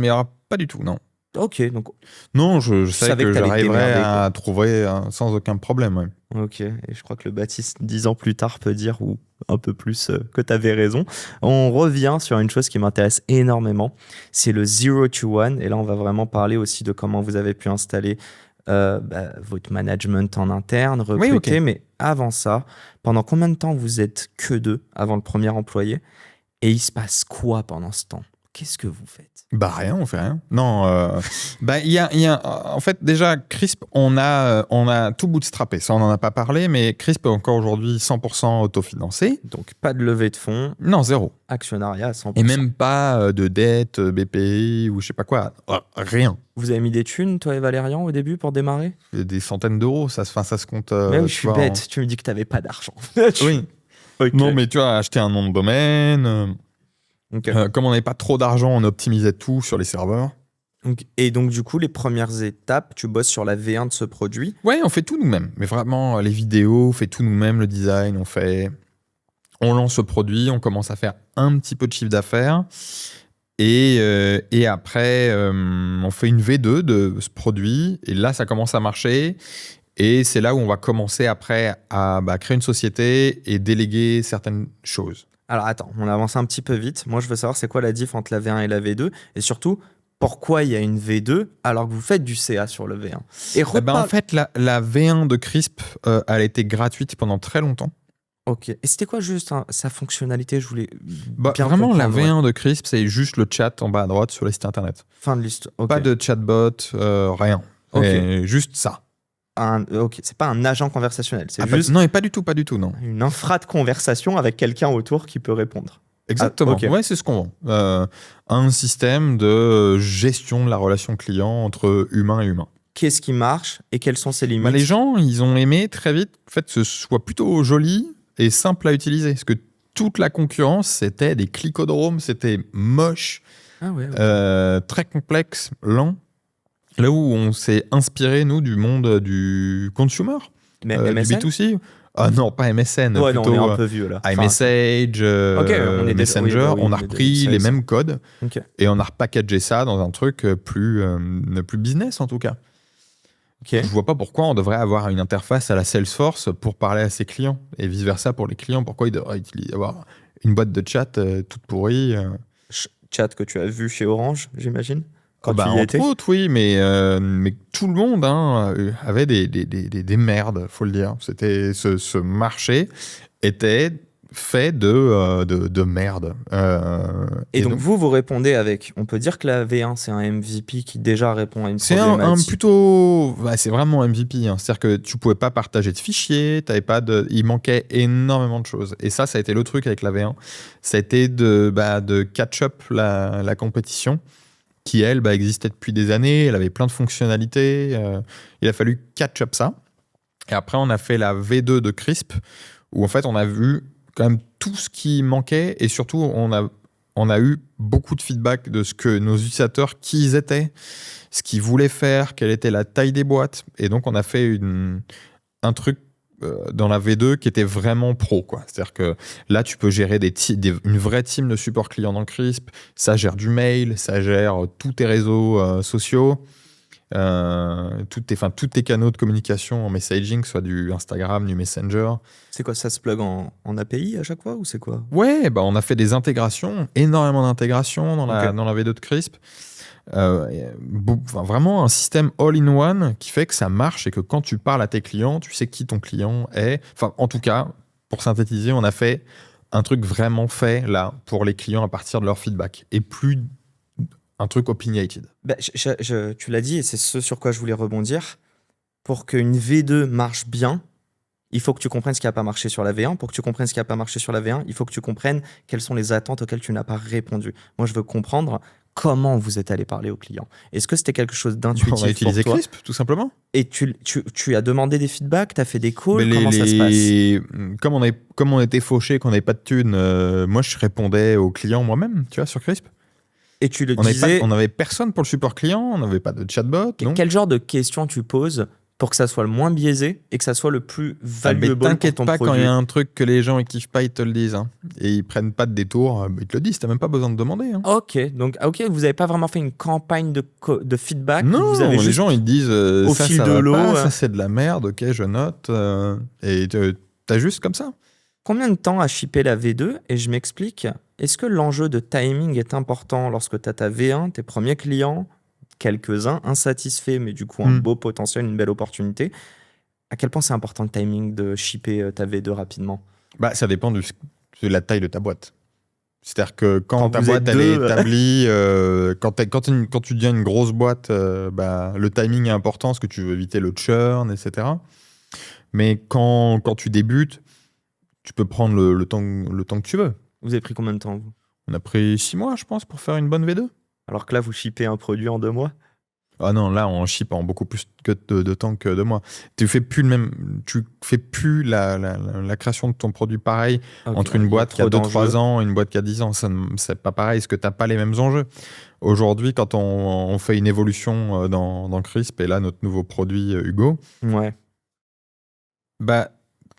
du tout, non. Ok, donc. Non, je savais que j'arriverais à quoi. trouver sans aucun problème. Ouais. Ok, et je crois que le Baptiste, 10 ans plus tard, peut dire, ou un peu plus, que tu avais raison. On revient sur une chose qui m'intéresse énormément, c'est le 0 to 1. Et là, on va vraiment parler aussi de comment vous avez pu installer votre management en interne, recruter. Oui, okay. Mais avant ça, pendant combien de temps vous êtes que deux avant le premier employé? Et il se passe quoi pendant ce temps? Qu'est-ce que vous faites? Rien, on fait rien. Non, en fait, déjà, Crisp, on a tout bootstrappé. Ça, on n'en a pas parlé, mais Crisp est encore aujourd'hui 100% autofinancé. Donc, pas de levée de fonds. Non, zéro. Actionnariat à 100%. Et même pas de dette, BPI ou je sais pas quoi. Rien. Vous avez mis des thunes, toi et Valérian, au début, pour démarrer? Des centaines d'euros, ça se compte. Mais oui, je suis bête. Tu me dis que tu n'avais pas d'argent. Oui. Okay. Non, mais tu as acheté un nom de domaine. Okay. Comme on n'avait pas trop d'argent, on optimisait tout sur les serveurs. Et donc, du coup, les premières étapes, tu bosses sur la V1 de ce produit? Ouais, on fait tout nous-mêmes. Mais vraiment, les vidéos, on fait tout nous-mêmes, le design, on lance ce produit, on commence à faire un petit peu de chiffre d'affaires. Et après, on fait une V2 de ce produit. Et là, ça commence à marcher. Et c'est là où on va commencer après à créer une société et déléguer certaines choses. Alors attends, on avance un petit peu vite. Moi, je veux savoir c'est quoi la diff entre la V1 et la V2 et surtout, pourquoi il y a une V2 alors que vous faites du CA sur le V1 et en fait, la V1 de Crisp, elle a été gratuite pendant très longtemps. Ok. Et c'était quoi juste sa fonctionnalité? Je voulais bien vraiment, la V1 de Crisp, c'est juste le chat en bas à droite sur les sites internet. Fin de liste. Okay. Pas de chatbot, rien. Okay. Juste ça. Ok, c'est pas un agent conversationnel, c'est juste... Non, et pas du tout, non. Une infra de conversation avec quelqu'un autour qui peut répondre. Exactement, okay. Ouais, c'est ce qu'on vend. Un système de gestion de la relation client entre humain et humain. Qu'est-ce qui marche et quelles sont ses limites? Les gens, ils ont aimé très vite en fait, que ce soit plutôt joli et simple à utiliser. Parce que toute la concurrence, c'était des clicodromes, c'était moche, très complexe, lent. Là où on s'est inspiré, nous, du monde du consumer, du B2C. Ah non, pas MSN, ouais, plutôt non, on est un peu vieux, là. iMessage, Messenger. On a repris les mêmes codes et on a repackagé ça dans un truc plus business, en tout cas. Je vois pas pourquoi on devrait avoir une interface à la Salesforce pour parler à ses clients et vice-versa pour les clients. Pourquoi il devrait avoir une boîte de chat toute pourrie Chat que tu as vu chez Orange, j'imagine? Entre autres, oui, mais tout le monde avait des merdes, faut le dire. C'était ce marché était fait de merde. Et donc vous répondez avec, on peut dire que la V1 c'est un MVP qui déjà répond à une problématique. C'est vraiment MVP. C'est-à-dire que tu pouvais pas partager de fichiers, il manquait énormément de choses. Et ça a été le truc avec la V1. Ça a été de catch up la compétition, qui, elle, existait depuis des années. Elle avait plein de fonctionnalités. Il a fallu catch up ça. Et après, on a fait la V2 de Crisp, où en fait, on a vu quand même tout ce qui manquait. Et surtout, on a eu beaucoup de feedback de ce que nos utilisateurs, qui ils étaient, ce qu'ils voulaient faire, quelle était la taille des boîtes. Et donc, on a fait un truc dans la V2 qui était vraiment pro, quoi. C'est-à-dire que là, tu peux gérer une vraie team de support client dans Crisp. Ça gère du mail, ça gère tous tes réseaux sociaux, tous tes canaux de communication en messaging, soit du Instagram, du Messenger. C'est quoi, ça se plug en API à chaque fois ou c'est quoi? Ouais, on a fait des intégrations, énormément d'intégrations dans la V2 de Crisp. Vraiment un système all-in-one qui fait que ça marche et que quand tu parles à tes clients, tu sais qui ton client est. Enfin, en tout cas, pour synthétiser, on a fait un truc vraiment fait là pour les clients à partir de leur feedback et plus un truc opinionated. Tu l'as dit et c'est ce sur quoi je voulais rebondir. Pour qu'une V2 marche bien, il faut que tu comprennes ce qui n'a pas marché sur la V1. Pour que tu comprennes ce qui n'a pas marché sur la V1, il faut que tu comprennes quelles sont les attentes auxquelles tu n'as pas répondu. Moi, je veux comprendre comment vous êtes allé parler aux clients. Est-ce que c'était quelque chose d'intuitif pour toi? On a utilisé Crisp, tout simplement. Et tu as demandé des feedbacks, tu as fait des calls, comment ça se passe? Comme on était fauché, qu'on n'avait pas de thunes, moi, je répondais aux clients moi-même, tu vois, sur Crisp. Et tu le disais... On n'avait personne pour le support client, on n'avait pas de chatbot. Quel genre de questions tu poses pour que ça soit le moins biaisé et que ça soit le plus valuable pour ton produit? T'inquiète pas, quand il y a un truc que les gens ne kiffent pas, ils te le disent. Hein. Et ils prennent pas de détour, ils te le disent, t'as même pas besoin de demander. Hein. Ok, vous n'avez pas vraiment fait une campagne de feedback? Non, vous avez les gens ils te disent au ça, fil ça de va l'eau, pas, ça c'est de la merde, ok, je note. Et t'as juste comme ça. Combien de temps a shippé la V2? Et je m'explique, est-ce que l'enjeu de timing est important lorsque tu as ta V1, tes premiers clients, quelques-uns insatisfaits, mais du coup un beau potentiel, une belle opportunité? À quel point c'est important le timing de shipper ta V2 rapidement? Ça dépend de la taille de ta boîte. C'est-à-dire que quand ta boîte elle est établie, quand tu deviens une grosse boîte, le timing est important parce que tu veux éviter le churn, etc. Mais quand tu débutes, tu peux prendre le temps que tu veux. Vous avez pris combien de temps, vous? On a pris 6 mois, je pense, pour faire une bonne V2. Alors que là, vous shippez un produit en 2 mois? Ah non, là, on ship en beaucoup plus de temps que 2 mois. Tu fais plus la création de ton produit pareil entre une boîte qui a 2-3 ans et une boîte qui a 10 ans. C'est pas pareil, parce que tu n'as pas les mêmes enjeux. Aujourd'hui, quand on fait une évolution dans Crisp, et là, notre nouveau produit Hugo, ouais.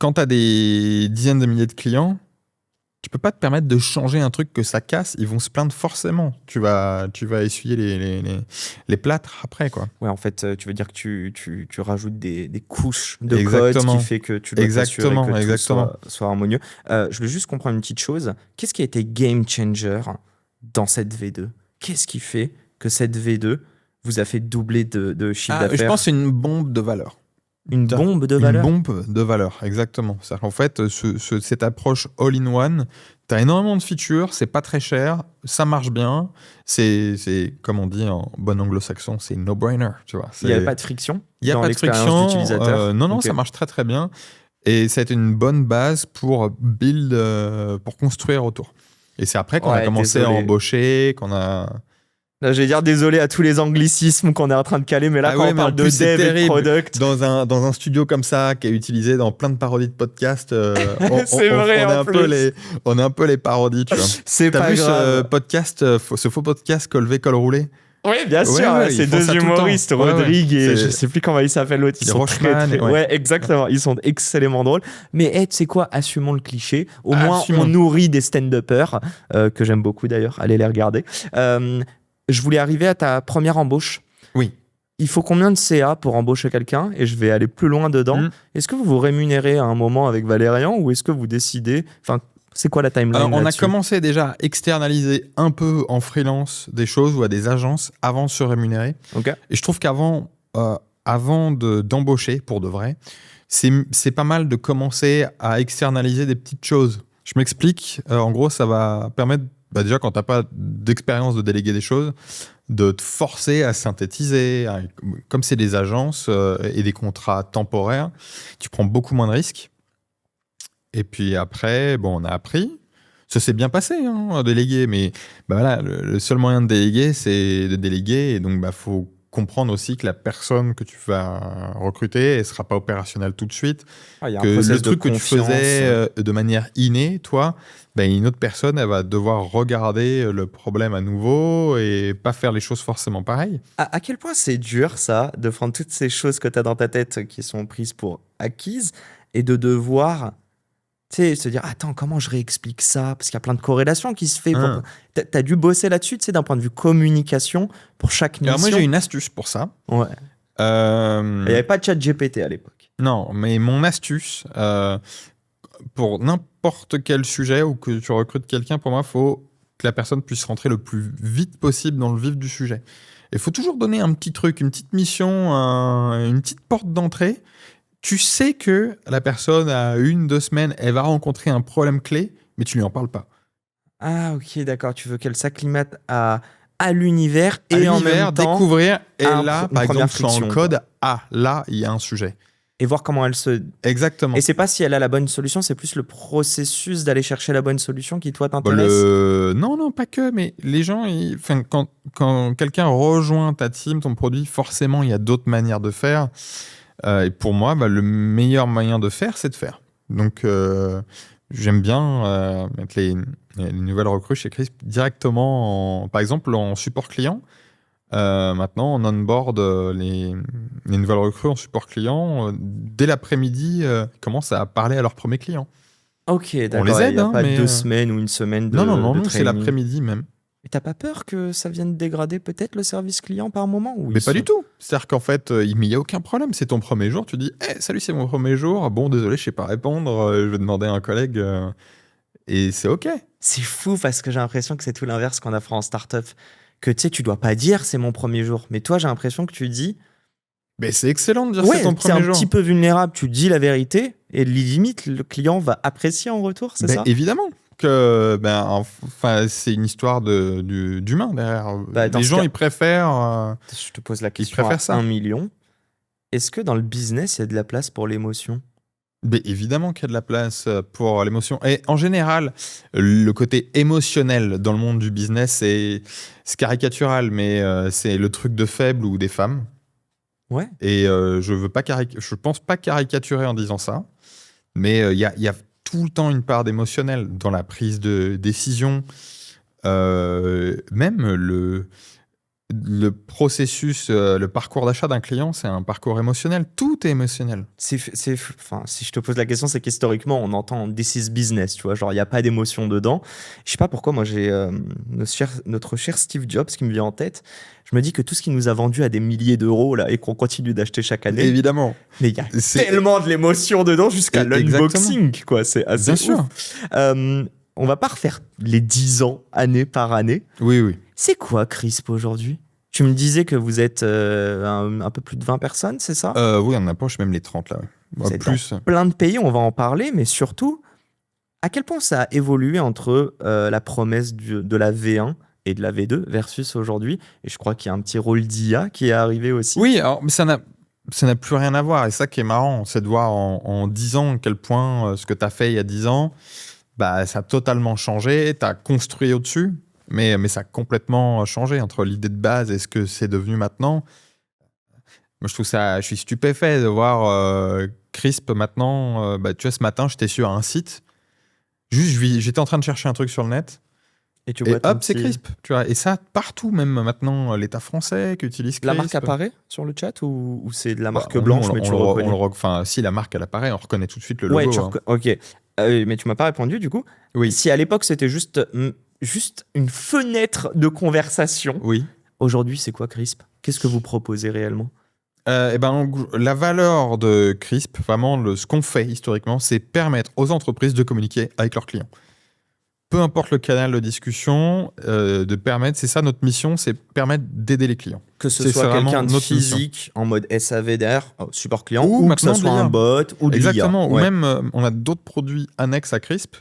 Quand tu as des dizaines de milliers de clients, tu peux pas te permettre de changer un truc que ça casse. Ils vont se plaindre forcément. Tu vas essuyer les plâtres après, quoi. Ouais, en fait, tu veux dire que tu rajoutes des couches de code qui fait que tu dois t'assurer que tout soit harmonieux. Je veux juste comprendre une petite chose. Qu'est-ce qui a été game changer dans cette V2? Qu'est-ce qui fait que cette V2 vous a fait doubler de chiffre d'affaires? Je pense que c'est une bombe de valeur. Une bombe de valeur? Une bombe de valeur, exactement. C'est-à-dire qu'en fait, cette approche all-in-one, tu as énormément de features, c'est pas très cher, ça marche bien, c'est comme on dit en bon anglo-saxon, c'est no-brainer. Il n'y avait pas de friction? Il n'y a pas de friction. Non, ça marche très très bien. Et ça a été une bonne base pour build, pour construire autour. Et c'est après qu'on a commencé à embaucher, qu'on a... Là, je vais dire désolé à tous les anglicismes qu'on est en train de caler, mais là, quand on parle de dev et de product... Dans un studio comme ça, qui est utilisé dans plein de parodies de podcasts, on est un peu les parodies, tu vois. C'est pas grave. T'as vu ce faux podcast Colvé Col Roulé? Oui, bien sûr, c'est deux humoristes, Rodrigue et je sais plus comment il s'appelle l'autre. Ils sont très... Ouais, exactement, ils sont excellemment drôles. Mais tu sais quoi, assumons le cliché. Au moins, on nourrit des stand-uppers, que j'aime beaucoup d'ailleurs, allez les regarder. Je voulais arriver à ta première embauche. Oui. Il faut combien de CA pour embaucher quelqu'un? Et je vais aller plus loin dedans. Est-ce que vous vous rémunérez à un moment avec Valérian ou est-ce que vous décidez... Enfin, c'est quoi la timeline? On a commencé déjà à externaliser un peu en freelance des choses ou à des agences avant de se rémunérer. Okay. Et je trouve qu'avant d'embaucher pour de vrai, c'est pas mal de commencer à externaliser des petites choses. Je m'explique. En gros, ça va permettre... déjà, quand tu n'as pas d'expérience de déléguer des choses, de te forcer à synthétiser. Comme c'est des agences et des contrats temporaires, tu prends beaucoup moins de risques. Et puis après, on a appris. Ça s'est bien passé, à déléguer. Mais voilà, le seul moyen de déléguer, c'est de déléguer. Et donc, faut comprendre aussi que la personne que tu vas recruter, elle ne sera pas opérationnelle tout de suite. Il y a que un process le truc que tu faisais de manière innée, toi, une autre personne, elle va devoir regarder le problème à nouveau et pas faire les choses forcément pareilles. À quel point c'est dur, ça, de prendre toutes ces choses que tu as dans ta tête qui sont prises pour acquises et de devoir se dire attends, comment je réexplique ça, parce qu'il y a plein de corrélations qui se fait. T'as dû bosser là-dessus, d'un point de vue communication pour chaque mission. Alors moi j'ai une astuce pour ça. Ouais. Il n'y avait pas de chat GPT à l'époque. Non, mais mon astuce pour n'importe quel sujet ou que tu recrutes quelqu'un, pour moi, il faut que la personne puisse rentrer le plus vite possible dans le vif du sujet. Il faut toujours donner un petit truc, une petite mission, une petite porte d'entrée. Tu sais que la personne, à 1-2 semaines, elle va rencontrer un problème clé, mais tu lui en parles pas. Ah, ok, d'accord. Tu veux qu'elle s'acclimate à l'univers et en même temps découvrir. Et là, par exemple, je suis en code. Ah, là, il y a un sujet. Et voir comment elle se... Exactement. Et c'est pas si elle a la bonne solution, c'est plus le processus d'aller chercher la bonne solution qui, toi, t'intéresse. Non, pas que, mais les gens, quand quelqu'un rejoint ta team, ton produit, forcément, il y a d'autres manières de faire. Et pour moi, le meilleur moyen de faire, c'est de faire. Donc, j'aime bien mettre les nouvelles recrues chez Crisp directement, par exemple, en support client. Maintenant, on onboard les nouvelles recrues en support client. Dès l'après-midi, ils commencent à parler à leurs premiers clients. Ok, d'accord. On les aide, il n'y a pas mais 2 semaines ou une semaine de Non, de c'est l'après-midi même. Et t'as pas peur que ça vienne dégrader peut-être le service client par moment Mais pas du tout. C'est-à-dire qu'en fait, il n'y a aucun problème. C'est ton premier jour. Tu dis salut, c'est mon premier jour. Bon, désolé, je sais pas répondre. Je vais demander à un collègue. Et c'est OK. C'est fou parce que j'ai l'impression que c'est tout l'inverse qu'on a fait en startup. Que tu dois pas dire c'est mon premier jour. Mais toi, j'ai l'impression que tu dis. Mais c'est excellent de dire c'est ton premier jour. C'est un petit peu vulnérable. Tu dis la vérité et limite, le client va apprécier en retour. C'est ça ? Évidemment. C'est une histoire d'humain derrière. Les gens, ils préfèrent. Je te pose la question à 1 million. Est-ce que dans le business, il y a de la place pour l'émotion ? Mais évidemment qu'il y a de la place pour l'émotion. Et en général, le côté émotionnel dans le monde du business, c'est caricatural, mais c'est le truc de faible ou des femmes. Ouais. Et je pense pas caricaturer en disant ça, mais il y a tout le temps une part d'émotionnel dans la prise de décision. Même le processus, le parcours d'achat d'un client, c'est un parcours émotionnel. Tout est émotionnel. Si je te pose la question, c'est qu'historiquement, on entend « this is business », tu vois, genre il n'y a pas d'émotion dedans. Je sais pas pourquoi, moi j'ai notre cher Steve Jobs qui me vient en tête. Je me dis que tout ce qu'il nous a vendu à des milliers d'euros là, et qu'on continue d'acheter chaque année. Évidemment. Mais il y a tellement de l'émotion dedans jusqu'à l'unboxing, quoi. C'est assez Bien sûr. On va pas refaire les 10 ans, année par année. Oui. C'est quoi Crisp aujourd'hui ? Tu me disais que vous êtes un peu plus de 20 personnes, c'est ça ? Oui, on approche même les 30 là. Vous êtes plus. Dans plein de pays, on va en parler, mais surtout, à quel point ça a évolué entre la promesse de la V1 et de la V2 versus aujourd'hui ? Et je crois qu'il y a un petit rôle d'IA qui est arrivé aussi. Oui, alors, mais ça n'a plus rien à voir. Et ça qui est marrant, c'est de voir en 10 ans à quel point ce que tu as fait il y a 10 ans, ça a totalement changé. Tu as construit au-dessus. Mais ça a complètement changé entre l'idée de base et ce que c'est devenu maintenant. Moi, je suis stupéfait de voir Crisp maintenant. Tu vois, ce matin, j'étais sur un site. J'étais en train de chercher un truc sur le net. Et hop, c'est Crisp. Tu vois, et ça, partout, même maintenant, l'État français qui utilise Crisp. La marque apparaît sur le chat ou c'est de la marque blanche, mais tu le reconnais ? Si la marque, elle apparaît, on reconnaît tout de suite le logo. Ok. Mais tu m'as pas répondu, du coup. Oui. Si à l'époque, c'était juste une fenêtre de conversation. Oui. Aujourd'hui, c'est quoi Crisp ? Qu'est-ce que vous proposez réellement ? La valeur de Crisp, vraiment ce qu'on fait historiquement, c'est permettre aux entreprises de communiquer avec leurs clients. Peu importe le canal de discussion, c'est ça notre mission, c'est permettre d'aider les clients. Que ce soit quelqu'un de physique en mode SAV derrière, support client, ou que ce soit un bot ou de l'IA. Exactement, ou même on a d'autres produits annexes à Crisp.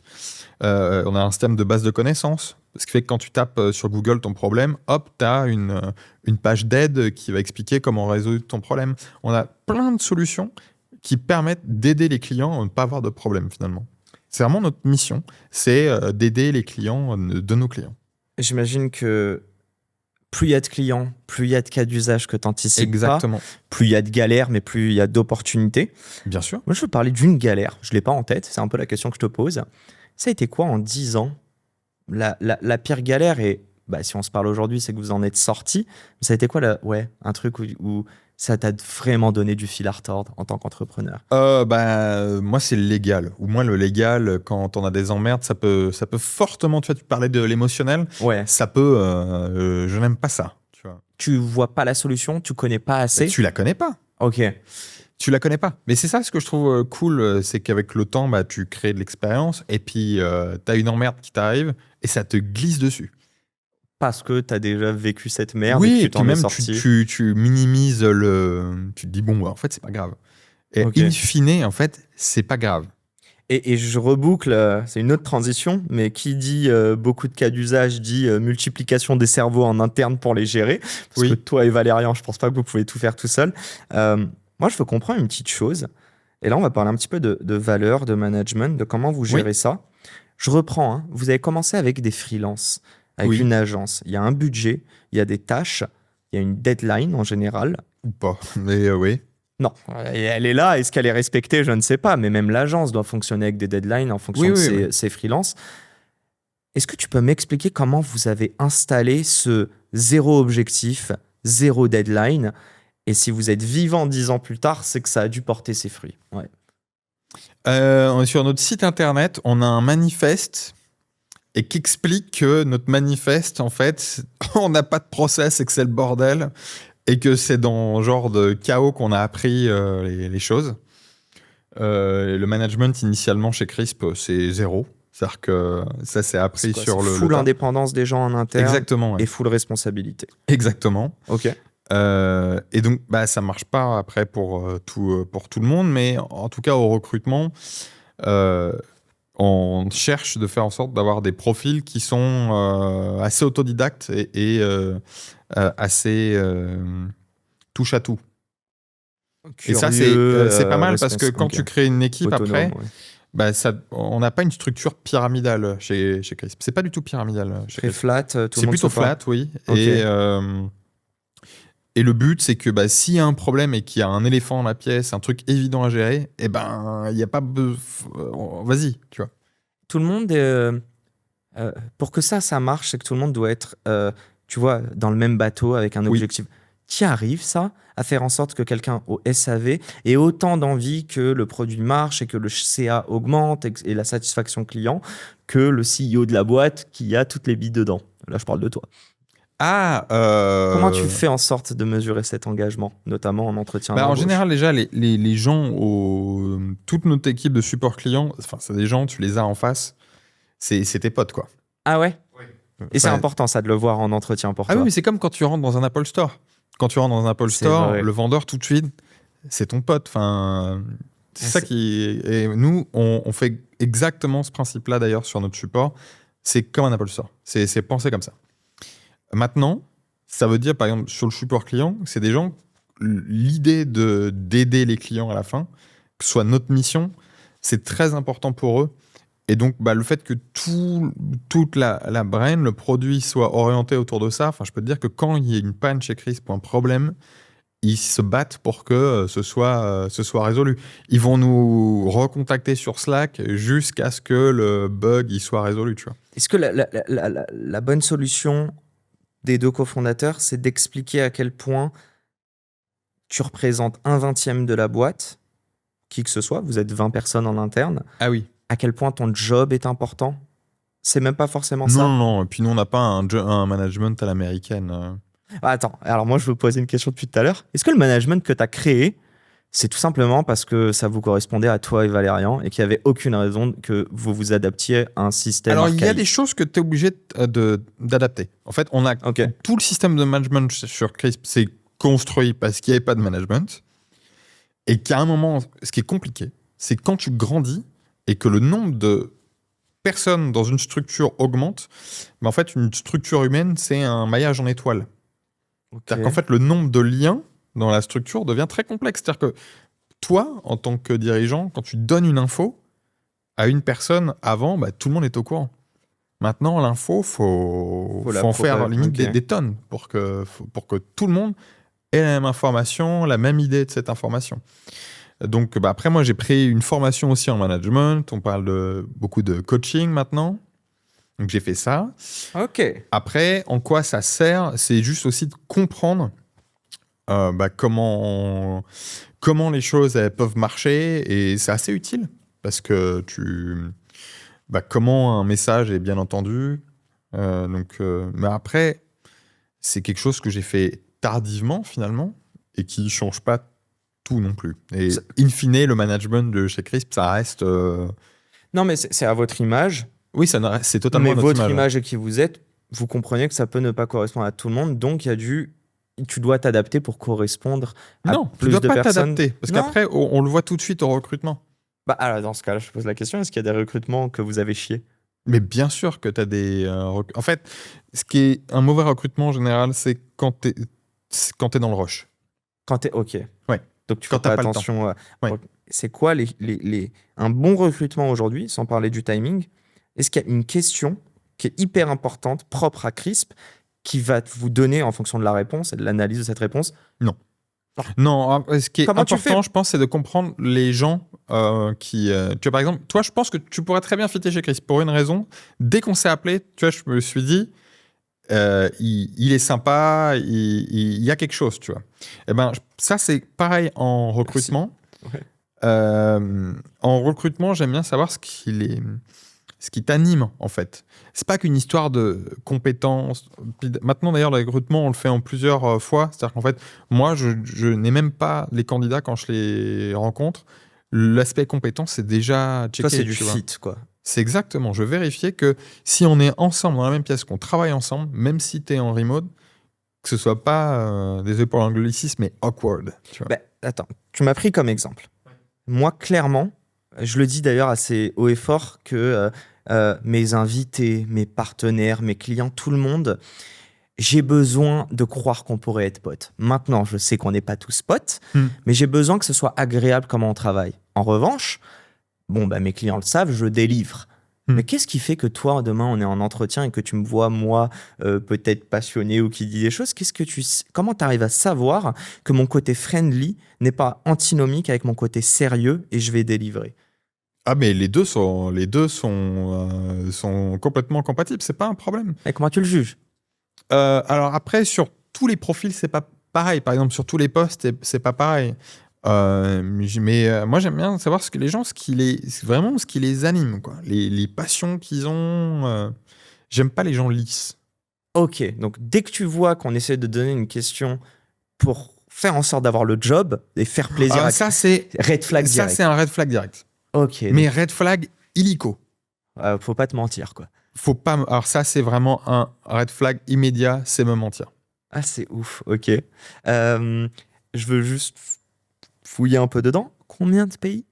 On a un système de base de connaissances, ce qui fait que quand tu tapes sur Google ton problème, hop, tu as une page d'aide qui va expliquer comment résoudre ton problème. On a plein de solutions qui permettent d'aider les clients à ne pas avoir de problème finalement. C'est vraiment notre mission, c'est d'aider les clients de nos clients. J'imagine que plus il y a de clients, plus il y a de cas d'usage que tu anticipes. Exactement. Pas, plus il y a de galères, mais plus il y a d'opportunités. Bien sûr. Moi, je veux parler d'une galère. Je ne l'ai pas en tête, c'est un peu la question que je te pose. Ça a été quoi en 10 ans la pire galère et si on se parle aujourd'hui, c'est que vous en êtes sorti. Ça a été quoi un truc où ça t'a vraiment donné du fil à retordre en tant qu'entrepreneur? Moi, c'est le légal. Ou moi, le légal, quand on a des emmerdes, ça peut fortement, tu parlais de l'émotionnel, ça peut, je n'aime pas ça. Tu vois pas la solution, tu connais pas assez. Tu la connais pas. Ok. Tu la connais pas. Mais c'est ça ce que je trouve cool, c'est qu'avec le temps, tu crées de l'expérience et puis tu as une emmerde qui t'arrive et ça te glisse dessus. Parce que tu as déjà vécu cette merde et que tu t'en es sorti. Tu minimises tu te dis, en fait, c'est pas grave. Et in fine, en fait, c'est pas grave. Et je reboucle, c'est une autre transition, mais qui dit beaucoup de cas d'usage dit multiplication des cerveaux en interne pour les gérer. Parce que toi et Valérian, je pense pas que vous pouvez tout faire tout seul. Moi, je veux comprendre une petite chose. Et là, on va parler un petit peu de valeur, de management, de comment vous gérez ça. Je reprends. Vous avez commencé avec des freelances, avec une agence. Il y a un budget, il y a des tâches, il y a une deadline en général. Ou pas, mais oui. Non, elle est là. Est-ce qu'elle est respectée? Je ne sais pas. Mais même l'agence doit fonctionner avec des deadlines en fonction de ses freelances. Est-ce que tu peux m'expliquer comment vous avez installé ce zéro objectif, zéro deadline? Et si vous êtes vivant 10 ans plus tard, c'est que ça a dû porter ses fruits. Sur notre site internet, on a un manifeste et qui explique que notre manifeste, en fait, on n'a pas de process et que c'est le bordel. Et que c'est dans genre de chaos qu'on a appris les choses. Le management initialement chez Crisp, c'est 0. C'est-à-dire que ça s'est appris sur le... Full indépendance des gens en interne. Exactement. Et full responsabilité. Exactement. Ok. Et donc, ça marche pas après pour tout le monde, mais en tout cas au recrutement, on cherche de faire en sorte d'avoir des profils qui sont assez autodidactes et assez touche à tout. Curieux, et ça, c'est pas mal parce que quand tu crées une équipe autonome, après, on n'a pas une structure pyramidale chez Crisp. C'est pas du tout pyramidal. Très flat, tout le monde. C'est plutôt flat, oui. Okay. Et le but, c'est que s'il y a un problème et qu'il y a un éléphant dans la pièce, un truc évident à gérer, il n'y a pas... Vas-y, tu vois. Tout le monde... pour que ça marche, c'est que tout le monde doit être... tu vois, dans le même bateau avec un objectif. Qui arrive, ça, à faire en sorte que quelqu'un au SAV ait autant d'envie que le produit marche et que le CA augmente et la satisfaction client que le CEO de la boîte qui a toutes les billes dedans? Là, je parle de toi. Comment tu fais en sorte de mesurer cet engagement, notamment en entretien d'embauche? En général, déjà, les gens, toute notre équipe de support client, c'est des gens, tu les as en face, c'est tes potes, quoi. Ah ouais? Et c'est important, ça, de le voir en entretien pour toi. Ah oui, mais c'est comme quand tu rentres dans un Apple Store. Quand tu rentres dans un Apple Store, le vendeur, tout de suite, c'est ton pote. C'est ça qui... Et nous, on fait exactement ce principe-là, d'ailleurs, sur notre support. C'est comme un Apple Store. C'est pensé comme ça. Maintenant, ça veut dire, par exemple, sur le support client, c'est des gens... L'idée d'aider les clients à la fin, que ce soit notre mission, c'est très important pour eux. Et donc, le fait que toute la brain, le produit soit orienté autour de ça, je peux te dire que quand il y a une panne chez Crisp ou un problème, ils se battent pour que ce soit résolu. Ils vont nous recontacter sur Slack jusqu'à ce que le bug il soit résolu, tu vois. Est-ce que la bonne solution des deux cofondateurs, c'est d'expliquer à quel point tu représentes 1/20 de la boîte, qui que ce soit, vous êtes 20 personnes en interne. Ah oui. À quel point ton job est important? C'est même pas forcément ça. Non. Et puis nous, on n'a pas un management à l'américaine. Attends, alors moi, je veux poser une question depuis tout à l'heure. Est-ce que le management que tu as créé, c'est tout simplement parce que ça vous correspondait à toi et Valérian et qu'il n'y avait aucune raison que vous vous adaptiez à un système Alors, archaïque? il y a des choses que tu es obligé d'adapter. En fait, on a tout le système de management sur Crisp, c'est construit parce qu'il n'y avait pas de management. Et qu'à un moment, ce qui est compliqué, c'est quand tu grandis et que le nombre de personnes dans une structure augmente, en fait, une structure humaine, c'est un maillage en étoile. C'est-à-dire qu'en fait, le nombre de liens dans la structure devient très complexe. C'est-à-dire que toi, en tant que dirigeant, quand tu donnes une info à une personne avant, tout le monde est au courant. Maintenant, l'info, faut en faire limite des tonnes pour que tout le monde ait la même information, la même idée de cette information. Donc, après, moi, j'ai pris une formation aussi en management. On parle beaucoup de coaching maintenant. Donc j'ai fait ça. Ok. Après, en quoi ça sert? C'est juste aussi de comprendre comment les choses elles peuvent marcher, et c'est assez utile parce que comment un message est bien entendu. Mais après, c'est quelque chose que j'ai fait tardivement finalement et qui change pas tout non plus. Et in fine, le management de chez Crisp, ça reste. Non, mais c'est à votre image. Oui, c'est totalement Mais notre votre image. image et qui vous êtes, vous comprenez que ça peut ne pas correspondre à tout le monde. Donc, tu dois t'adapter pour correspondre à Non, plus tu dois de pas personnes. t'adapter. Parce Non. qu'après, on le voit tout de suite au recrutement. Alors, dans ce cas-là, je pose la question, est-ce qu'il y a des recrutements que vous avez chiés? Mais bien sûr que tu as des. En fait, ce qui est un mauvais recrutement en général, c'est quand tu es dans le rush. Quand t'es OK. Ouais. Donc, tu Quand fais t'as pas pas le attention. Ouais. C'est quoi un bon recrutement aujourd'hui, sans parler du timing? Est-ce qu'il y a une question qui est hyper importante, propre à Crisp, qui va vous donner, en fonction de la réponse et de l'analyse de cette réponse? Non, ce qui est Comment tu important, fais? je pense, c'est de comprendre les gens qui. Tu vois, par exemple, toi, je pense que tu pourrais très bien fitter chez Chris pour une raison. Dès qu'on s'est appelé, tu vois, je me suis dit, il est sympa, il y a quelque chose, tu vois. Et ben, ça, c'est pareil en recrutement. Ouais. En recrutement, j'aime bien savoir ce qui t'anime, en fait. C'est pas qu'une histoire de compétences. Puis maintenant, d'ailleurs, le recrutement, on le fait en plusieurs fois. C'est-à-dire qu'en fait, moi, je n'ai même pas les candidats quand je les rencontre. L'aspect compétence, c'est déjà checké. Toi, c'est du tu vois. fit, quoi. C'est exactement. Je vérifiais que si on est ensemble dans la même pièce, qu'on travaille ensemble, même si tu es en remote, que ce soit pas, désolé pour l'anglicisme, mais awkward. Tu vois. Attends, tu m'as pris comme exemple. Moi, clairement, je le dis d'ailleurs assez haut et fort que mes invités, mes partenaires, mes clients, tout le monde, j'ai besoin de croire qu'on pourrait être potes. Maintenant, je sais qu'on n'est pas tous potes, mais j'ai besoin que ce soit agréable comment on travaille. En revanche, mes clients le savent, je délivre. Mais qu'est-ce qui fait que toi, demain, on est en entretien et que tu me vois, moi, peut-être passionné ou qui dit des choses, comment tu arrives à savoir que mon côté friendly n'est pas antinomique avec mon côté sérieux et je vais délivrer? Ah, mais les deux sont complètement compatibles, c'est pas un problème. Et comment tu le juges? Alors après, sur tous les profils, c'est pas pareil. Par exemple, sur tous les postes, c'est pas pareil. Moi, j'aime bien savoir ce qui les anime, quoi. Les passions qu'ils ont. J'aime pas les gens lisses. Ok, donc dès que tu vois qu'on essaie de donner une question pour faire en sorte d'avoir le job et faire plaisir à ça, c'est red flag direct. Ça, c'est un red flag direct. Ok. Mais red flag illico. Faut pas te mentir, quoi. Faut pas. Alors ça, c'est vraiment un red flag immédiat, c'est me mentir. Ah, c'est ouf. Ok. Je veux juste fouiller un peu dedans. Combien de pays?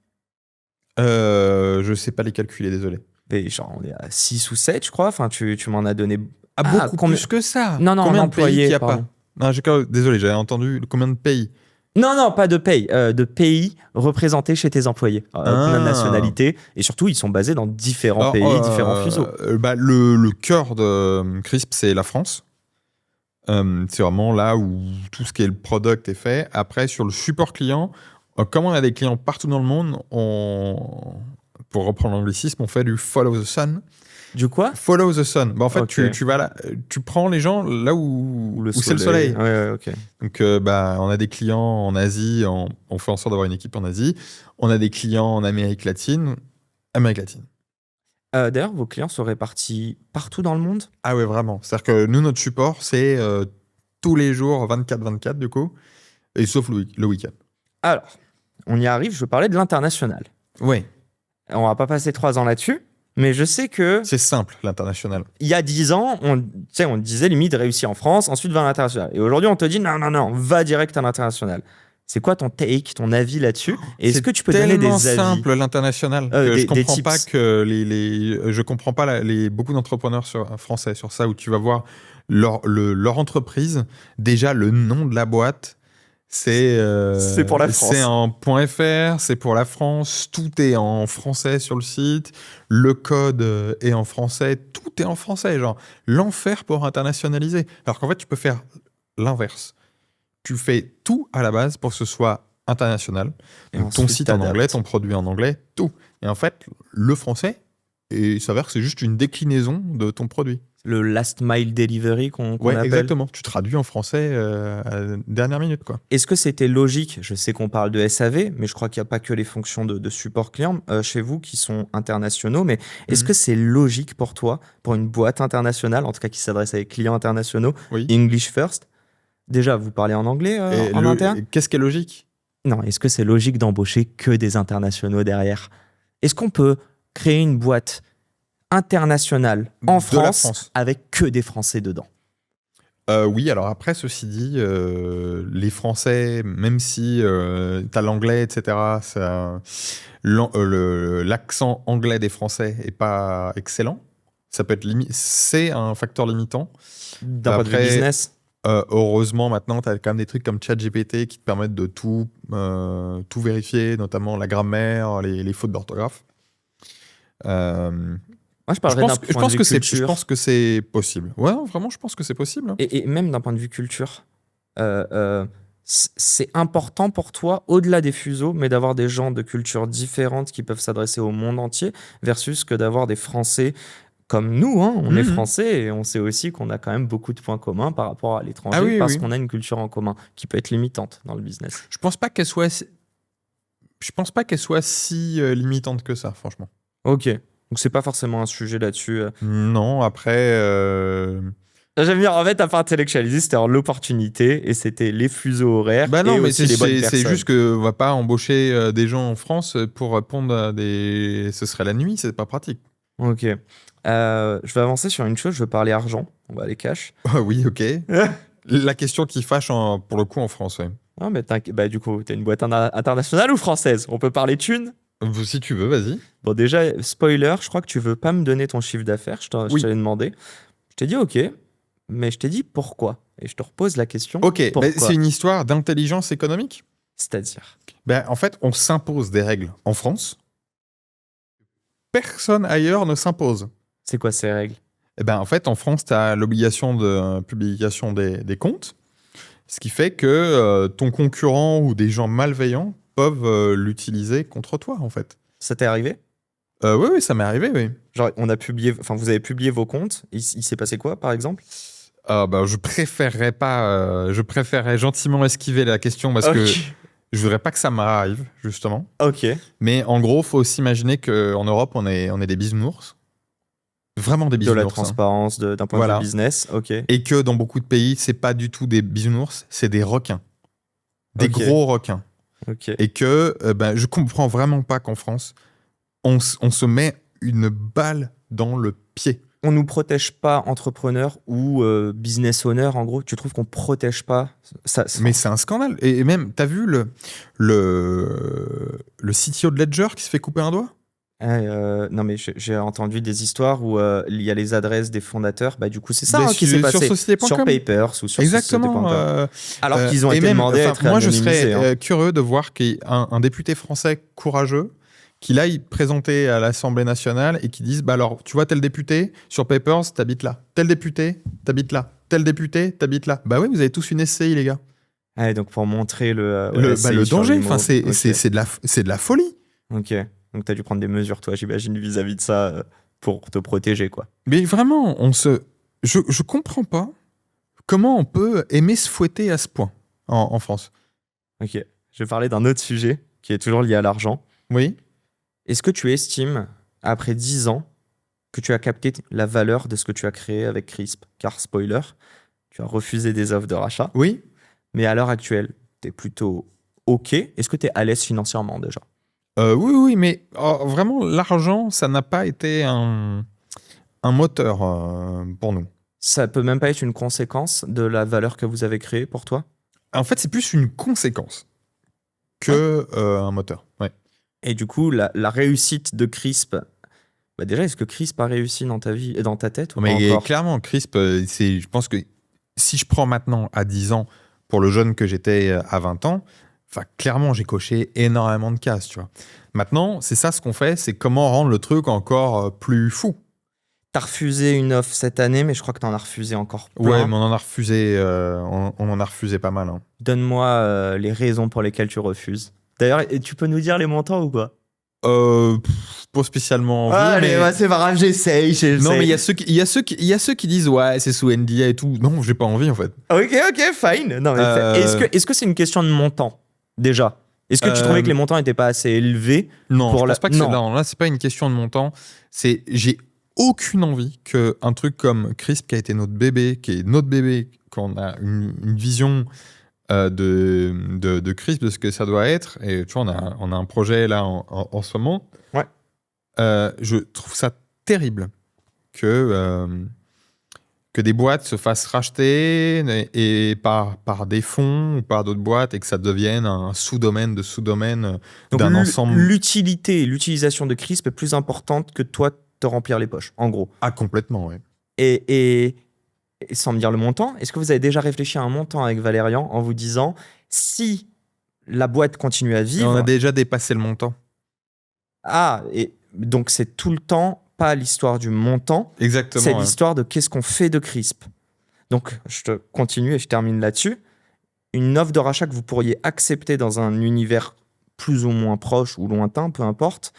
Je sais pas les calculer, désolé. Mais genre, on est à 6 ou 7, je crois. Enfin, tu m'en as donné. Beaucoup plus que ça. Non, Combien de pays qu'il n'y a pardon. pas? Non, désolé, j'avais entendu combien de pays. Non, pas de pays. De pays représentés chez tes employés. Combien de nationalités? Et surtout, ils sont basés dans différents pays, différents fuseaux. Le cœur de Crisp, c'est la France. C'est vraiment là où tout ce qui est le product est fait. Après, sur le support client, comme on a des clients partout dans le monde, pour reprendre l'anglicisme, on fait du follow the sun. Du quoi? Follow the sun. En fait, Okay. tu vas là, tu prends les gens là où c'est le soleil. Ouais, ok. Donc, on a des clients en Asie, on fait en sorte d'avoir une équipe en Asie. On a des clients en Amérique latine. D'ailleurs, vos clients sont répartis partout dans le monde? Ah ouais, vraiment. C'est-à-dire que nous, notre support, c'est tous les jours 24/24 du coup, et sauf le week-end. Alors, on y arrive, je veux parler de l'international. Oui. On va pas passer 3 ans là-dessus, mais je sais que C'est simple, l'international. il y a 10 ans, on disait limite réussir en France, ensuite va à l'international. Et aujourd'hui, on te dit non, va direct à l'international. C'est quoi ton take, ton avis là-dessus? Et est-ce que tu peux donner des avis? C'est tellement simple, l'international, que je comprends pas que je comprends pas beaucoup d'entrepreneurs français sur ça, où tu vas voir leur entreprise, déjà le nom de la boîte, c'est pour la France. C'est en .fr, c'est pour la France, tout est en français sur le site, le code est en français, tout est en français, genre l'enfer pour internationaliser. Alors qu'en fait, tu peux faire l'inverse. Tu fais tout à la base pour que ce soit international. Donc, ton site en anglais, ton produit en anglais, tout. Et en fait, le français, et il s'avère que c'est juste une déclinaison de ton produit. Le last mile delivery qu'on appelle. Exactement. Tu traduis en français à dernière minute, quoi. Est-ce que c'était logique? Je sais qu'on parle de SAV, mais je crois qu'il n'y a pas que les fonctions de support client chez vous qui sont internationaux. Mais est-ce que c'est logique pour toi, pour une boîte internationale, en tout cas qui s'adresse à des clients internationaux, English first? Déjà, vous parlez en anglais en interne? Qu'est-ce qui est logique? Non, est-ce que c'est logique d'embaucher que des internationaux derrière? Est-ce qu'on peut créer une boîte internationale en France avec que des Français dedans? Oui, alors après, ceci dit, les Français, même si tu as l'anglais, etc., l'accent anglais des Français n'est pas excellent. Ça peut être c'est un facteur limitant. D'un point de vue business? Heureusement, maintenant, tu as quand même des trucs comme ChatGPT qui te permettent de tout vérifier, notamment la grammaire, les fautes d'orthographe. Moi, je parlerais d'un point de vue culture. Je pense que c'est possible. Ouais, non, vraiment, je pense que c'est possible. Et même d'un point de vue culture, c'est important pour toi, au-delà des fuseaux, mais d'avoir des gens de cultures différentes qui peuvent s'adresser au monde entier, versus que d'avoir des Français comme nous. On est Français et on sait aussi qu'on a quand même beaucoup de points communs par rapport à l'étranger parce qu'on a une culture en commun qui peut être limitante dans le business. Je pense pas qu'elle soit si limitante que ça, franchement. Ok. Donc, c'est pas forcément un sujet là-dessus. Non, après... J'aime bien, en fait, t'as pas intellectualisé, c'était l'opportunité et c'était les fuseaux horaires. Bah non, et mais aussi les bonnes personnes. C'est juste qu'on va pas embaucher des gens en France pour répondre à des... Ce serait la nuit, c'est pas pratique. Ok. Je vais avancer sur une chose, je veux parler argent. On va aller cash. Oui, ok. La question qui fâche pour le coup en France, ouais. Ah, mais du coup, t'es une boîte internationale ou française? On peut parler thunes? Si tu veux, vas-y. Bon, déjà, spoiler, je crois que tu veux pas me donner ton chiffre d'affaires. Je t'avais demandé. Je t'ai dit ok, mais je t'ai dit pourquoi. Et je te repose la question. Ok, c'est une histoire d'intelligence économique. C'est-à-dire en fait, on s'impose des règles en France. Personne ailleurs ne s'impose. C'est quoi ces règles? En fait, en France, tu as l'obligation de publication des comptes. Ce qui fait que ton concurrent ou des gens malveillants peuvent l'utiliser contre toi, en fait. Ça t'est arrivé? Oui, ça m'est arrivé, oui. Genre, vous avez publié vos comptes. Il s'est passé quoi, par exemple? Je préférerais pas. Je préférerais gentiment esquiver la question parce que je voudrais pas que ça m'arrive, justement. Ok. Mais en gros, faut s'imaginer qu'en Europe, on est des bisounours. Vraiment des bisounours. De la transparence d'un point de vue business, ok. Et que dans beaucoup de pays, c'est pas du tout des bisounours, c'est des requins. Des gros requins. Okay. Et que je comprends vraiment pas qu'en France, on se met une balle dans le pied. On nous protège pas, entrepreneurs ou business owner, en gros. Tu trouves qu'on protège pas ça? Mais c'est un scandale. Et même, t'as vu le CTO de Ledger qui se fait couper un doigt? Non, mais j'ai entendu des histoires où il y a les adresses des fondateurs. Du coup, c'est ça qui s'est passé sur Papers ou sur Exactement. Alors qu'ils ont été demandés à être moi, anonymisés. Je serais curieux de voir qu'un député français courageux qu'il aille présenter à l'Assemblée nationale et qui dise alors, tu vois, tel député, sur Papers, t'habites là. Tel député, t'habites là. Tel député, t'habites là. Bah oui, vous avez tous une SCI, les gars. Donc, pour montrer le danger, c'est de la folie. Ok. Donc, tu as dû prendre des mesures, toi, j'imagine, vis-à-vis de ça pour te protéger, quoi. Mais vraiment, je comprends pas comment on peut aimer se fouetter à ce point en France. Ok. Je vais parler d'un autre sujet qui est toujours lié à l'argent. Oui. Est-ce que tu estimes, après 10 ans, que tu as capté la valeur de ce que tu as créé avec Crisp? Car, spoiler, tu as refusé des offres de rachat. Oui. Mais à l'heure actuelle, tu es plutôt OK. Est-ce que tu es à l'aise financièrement déjà? Oui, mais vraiment, l'argent, ça n'a pas été un moteur pour nous. Ça peut même pas être une conséquence de la valeur que vous avez créée pour toi? En fait, c'est plus une conséquence que un moteur. Ouais. Et du coup, la réussite de Crisp, déjà, est-ce que Crisp a réussi dans ta vie et dans ta tête ou pas encore? Clairement, Crisp, je pense que si je prends maintenant à 10 ans pour le jeune que j'étais à 20 ans, clairement, j'ai coché énormément de cases, tu vois. Maintenant, c'est ça ce qu'on fait, c'est comment rendre le truc encore plus fou. T'as refusé une offre cette année, mais je crois que t'en as refusé encore plein. Ouais, mais on en a refusé pas mal. Donne-moi les raisons pour lesquelles tu refuses. D'ailleurs, tu peux nous dire les montants ou quoi? Pas spécialement envie, Allez, mais... c'est pas grave, j'essaye. Non, mais il y a ceux qui disent ouais, c'est sous NDA et tout. Non, j'ai pas envie en fait. Ok, fine. Non, mais est-ce que c'est une question de montant déjà? Est-ce que tu trouvais que les montants n'étaient pas assez élevés? Non, je pense pas que là, c'est pas une question de montant. J'ai aucune envie qu'un truc comme Crisp, qui a été notre bébé, quand on a une vision de Crisp, de ce que ça doit être. Et tu vois, on a un projet là en ce moment. Ouais. Je trouve ça terrible que des boîtes se fassent racheter et par des fonds ou par d'autres boîtes et que ça devienne un sous-domaine d'un ensemble. L'utilisation de Crisp est plus importante que toi te remplir les poches, en gros. Ah, complètement, oui. Et sans me dire le montant, est-ce que vous avez déjà réfléchi à un montant avec Valérian en vous disant si la boîte continue à vivre... Et on a déjà dépassé le montant. Ah, et donc c'est tout le temps pas l'histoire du montant. Exactement. C'est l'histoire de qu'est-ce qu'on fait de Crisp. Donc, je te continue et je termine là-dessus. Une offre de rachat que vous pourriez accepter dans un univers plus ou moins proche ou lointain, peu importe,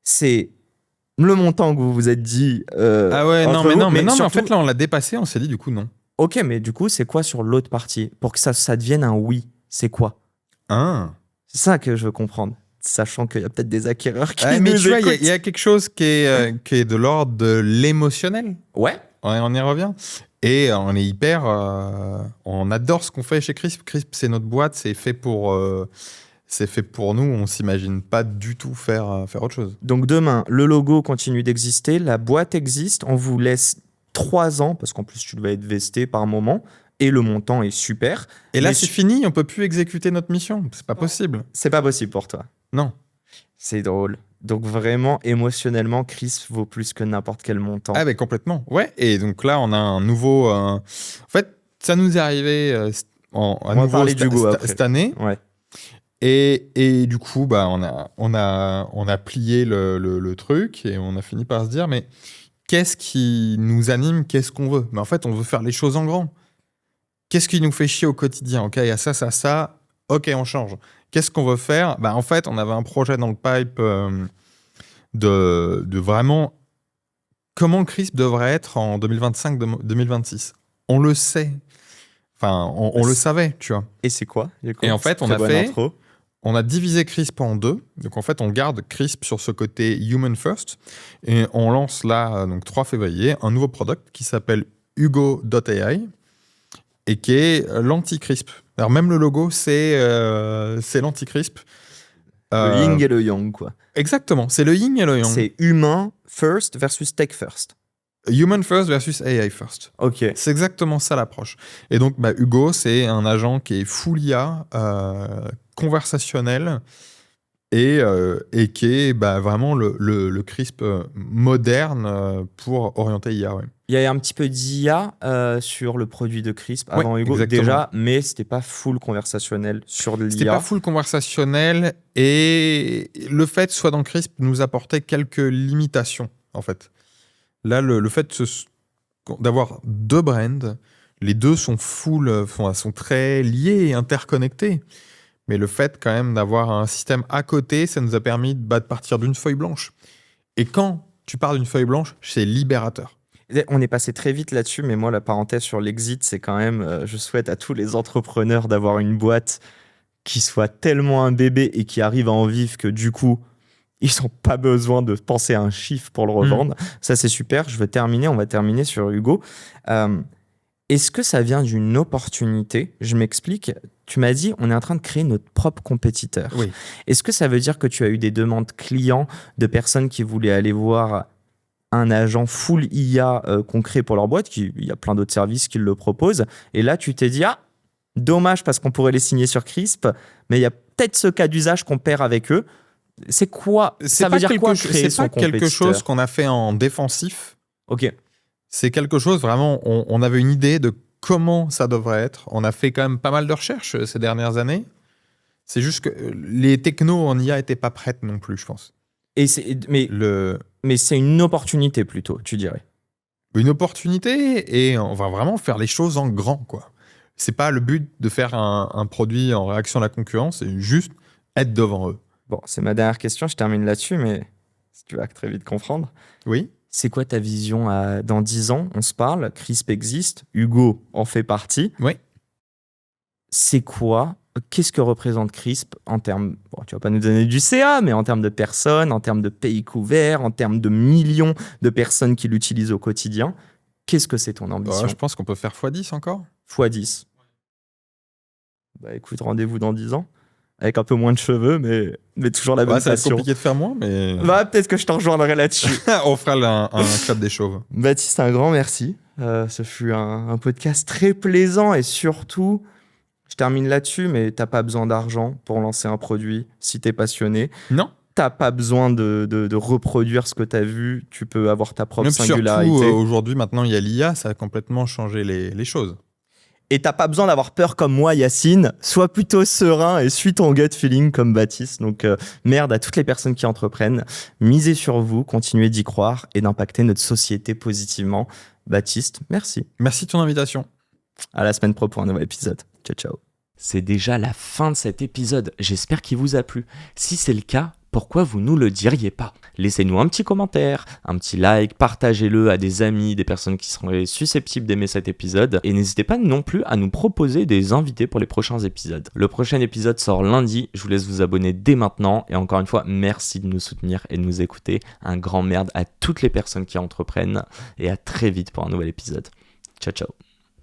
c'est le montant que vous vous êtes dit. Ah ouais, mais surtout... en fait, là, on l'a dépassé, on s'est dit du coup non. Ok, mais du coup, c'est quoi sur l'autre partie? Pour que ça devienne un oui, c'est quoi? C'est ça que je veux comprendre. Sachant qu'il y a peut-être des acquéreurs qui mais nous tu vois, écoutent. il y a quelque chose qui est de l'ordre de l'émotionnel. Ouais. On y revient. Et on est hyper... on adore ce qu'on fait chez Crisp. Crisp, c'est notre boîte, c'est fait pour nous. On s'imagine pas du tout faire autre chose. Donc demain, le logo continue d'exister, la boîte existe, on vous laisse 3 ans, parce qu'en plus tu dois être vesté par moment, et le montant est super. Et là, c'est fini, on peut plus exécuter notre mission. C'est pas possible. C'est pas possible pour toi. Non. C'est drôle. Donc vraiment, émotionnellement, Crisp vaut plus que n'importe quel montant. Ah, mais complètement. Ouais. Et donc là, on a un nouveau... En fait, ça nous est arrivé on va parler d'Hugo cette année. Ouais. Et du coup, bah, on a plié le truc et on a fini par se dire, mais qu'est-ce qui nous anime? Qu'est-ce qu'on veut? Mais en fait, on veut faire les choses en grand. Qu'est-ce qui nous fait chier au quotidien? Ok, il y a ça. Ok, on change. Qu'est-ce qu'on veut faire? Bah, en fait, on avait un projet dans le pipe de vraiment comment Crisp devrait être en 2025-2026. On le sait. Enfin, on le savait, tu vois. Et c'est quoi? Et en fait, on a divisé Crisp en 2. Donc, en fait, on garde Crisp sur ce côté human first. Et on lance là, donc 3 février, un nouveau product qui s'appelle Hugo.ai et qui est l'anti-Crisp. Alors, même le logo, c'est l'anti-Crisp. Le yin et le yang, quoi. Exactement, c'est le yin et le yang. C'est humain first versus tech first. Human first versus AI first. Ok. C'est exactement ça l'approche. Et donc, Hugo, c'est un agent qui est full IA, conversationnel et qui est vraiment le Crisp moderne pour orienter IA. Ouais. Il y a un petit peu d'IA sur le produit de Crisp avant Hugo exactement. Déjà, mais c'était pas full conversationnel sur l'IA. C'était pas full conversationnel et le fait soit dans Crisp nous apportait quelques limitations en fait. Là, le fait d'avoir 2 brands, les 2 sont sont très liés et interconnectés. Mais le fait quand même d'avoir un système à côté, ça nous a permis de partir d'une feuille blanche. Et quand tu pars d'une feuille blanche, c'est libérateur. On est passé très vite là-dessus, mais moi, la parenthèse sur l'exit, c'est quand même, je souhaite à tous les entrepreneurs d'avoir une boîte qui soit tellement un bébé et qui arrive à en vivre que du coup, ils n'ont pas besoin de penser à un chiffre pour le revendre. Ça, c'est super. On va terminer sur Hugo. Est-ce que ça vient d'une opportunité? Je m'explique. Tu m'as dit, on est en train de créer notre propre compétiteur. Oui. Est-ce que ça veut dire que tu as eu des demandes clients de personnes qui voulaient aller voir un agent full IA qu'on crée pour leur boîte? Il y a plein d'autres services qui le proposent. Et là, tu t'es dit, dommage parce qu'on pourrait les signer sur Crisp, mais il y a peut-être ce cas d'usage qu'on perd avec eux. C'est quoi? Ça veut dire quoi créer son compétiteur? C'est pas quelque chose qu'on a fait en défensif. Ok. C'est quelque chose vraiment, on avait une idée de comment ça devrait être. On a fait quand même pas mal de recherches ces dernières années. C'est juste que les technos en IA n'étaient pas prêtes non plus, je pense. Mais c'est une opportunité plutôt, tu dirais. Une opportunité et on va vraiment faire les choses en grand, quoi. C'est pas le but de faire un produit en réaction à la concurrence, c'est juste être devant eux. Bon, c'est ma dernière question, je termine là-dessus, mais si tu vas très vite comprendre. Oui. C'est quoi ta vision dans 10 ans? On se parle, Crisp existe, Hugo en fait partie. Oui. C'est quoi? Qu'est-ce que représente Crisp en termes, bon, tu vas pas nous donner du CA, mais en termes de personnes, en termes de pays couverts, en termes de millions de personnes qui l'utilisent au quotidien? Qu'est-ce que c'est ton ambition? Je pense qu'on peut faire x10 encore. x10. Bah écoute, rendez-vous dans 10 ans. Avec un peu moins de cheveux, mais toujours la bonne Ça va être passion. compliqué de faire moins, mais... Bah, peut-être que je te rejoindrai là-dessus. On fera un club des chauves. Baptiste, un grand merci. Ce fut un podcast très plaisant et surtout, je termine là-dessus, mais t'as pas besoin d'argent pour lancer un produit si t'es passionné. Non. T'as pas besoin de reproduire ce que t'as vu. Tu peux avoir ta propre singularité. Surtout, aujourd'hui, maintenant, il y a l'IA, ça a complètement changé les choses. Et t'as pas besoin d'avoir peur comme moi, Yacine. Sois plutôt serein et suis ton gut feeling comme Baptiste. Donc, merde à toutes les personnes qui entreprennent. Misez sur vous, continuez d'y croire et d'impacter notre société positivement. Baptiste, merci. Merci de ton invitation. À la semaine pro pour un nouvel épisode. Ciao, ciao. C'est déjà la fin de cet épisode. J'espère qu'il vous a plu. Si c'est le cas, pourquoi vous nous le diriez pas? Laissez-nous un petit commentaire, un petit like, partagez-le à des amis, des personnes qui seraient susceptibles d'aimer cet épisode. Et n'hésitez pas non plus à nous proposer des invités pour les prochains épisodes. Le prochain épisode sort lundi, je vous laisse vous abonner dès maintenant. Et encore une fois, merci de nous soutenir et de nous écouter. Un grand merde à toutes les personnes qui entreprennent. Et à très vite pour un nouvel épisode. Ciao, ciao.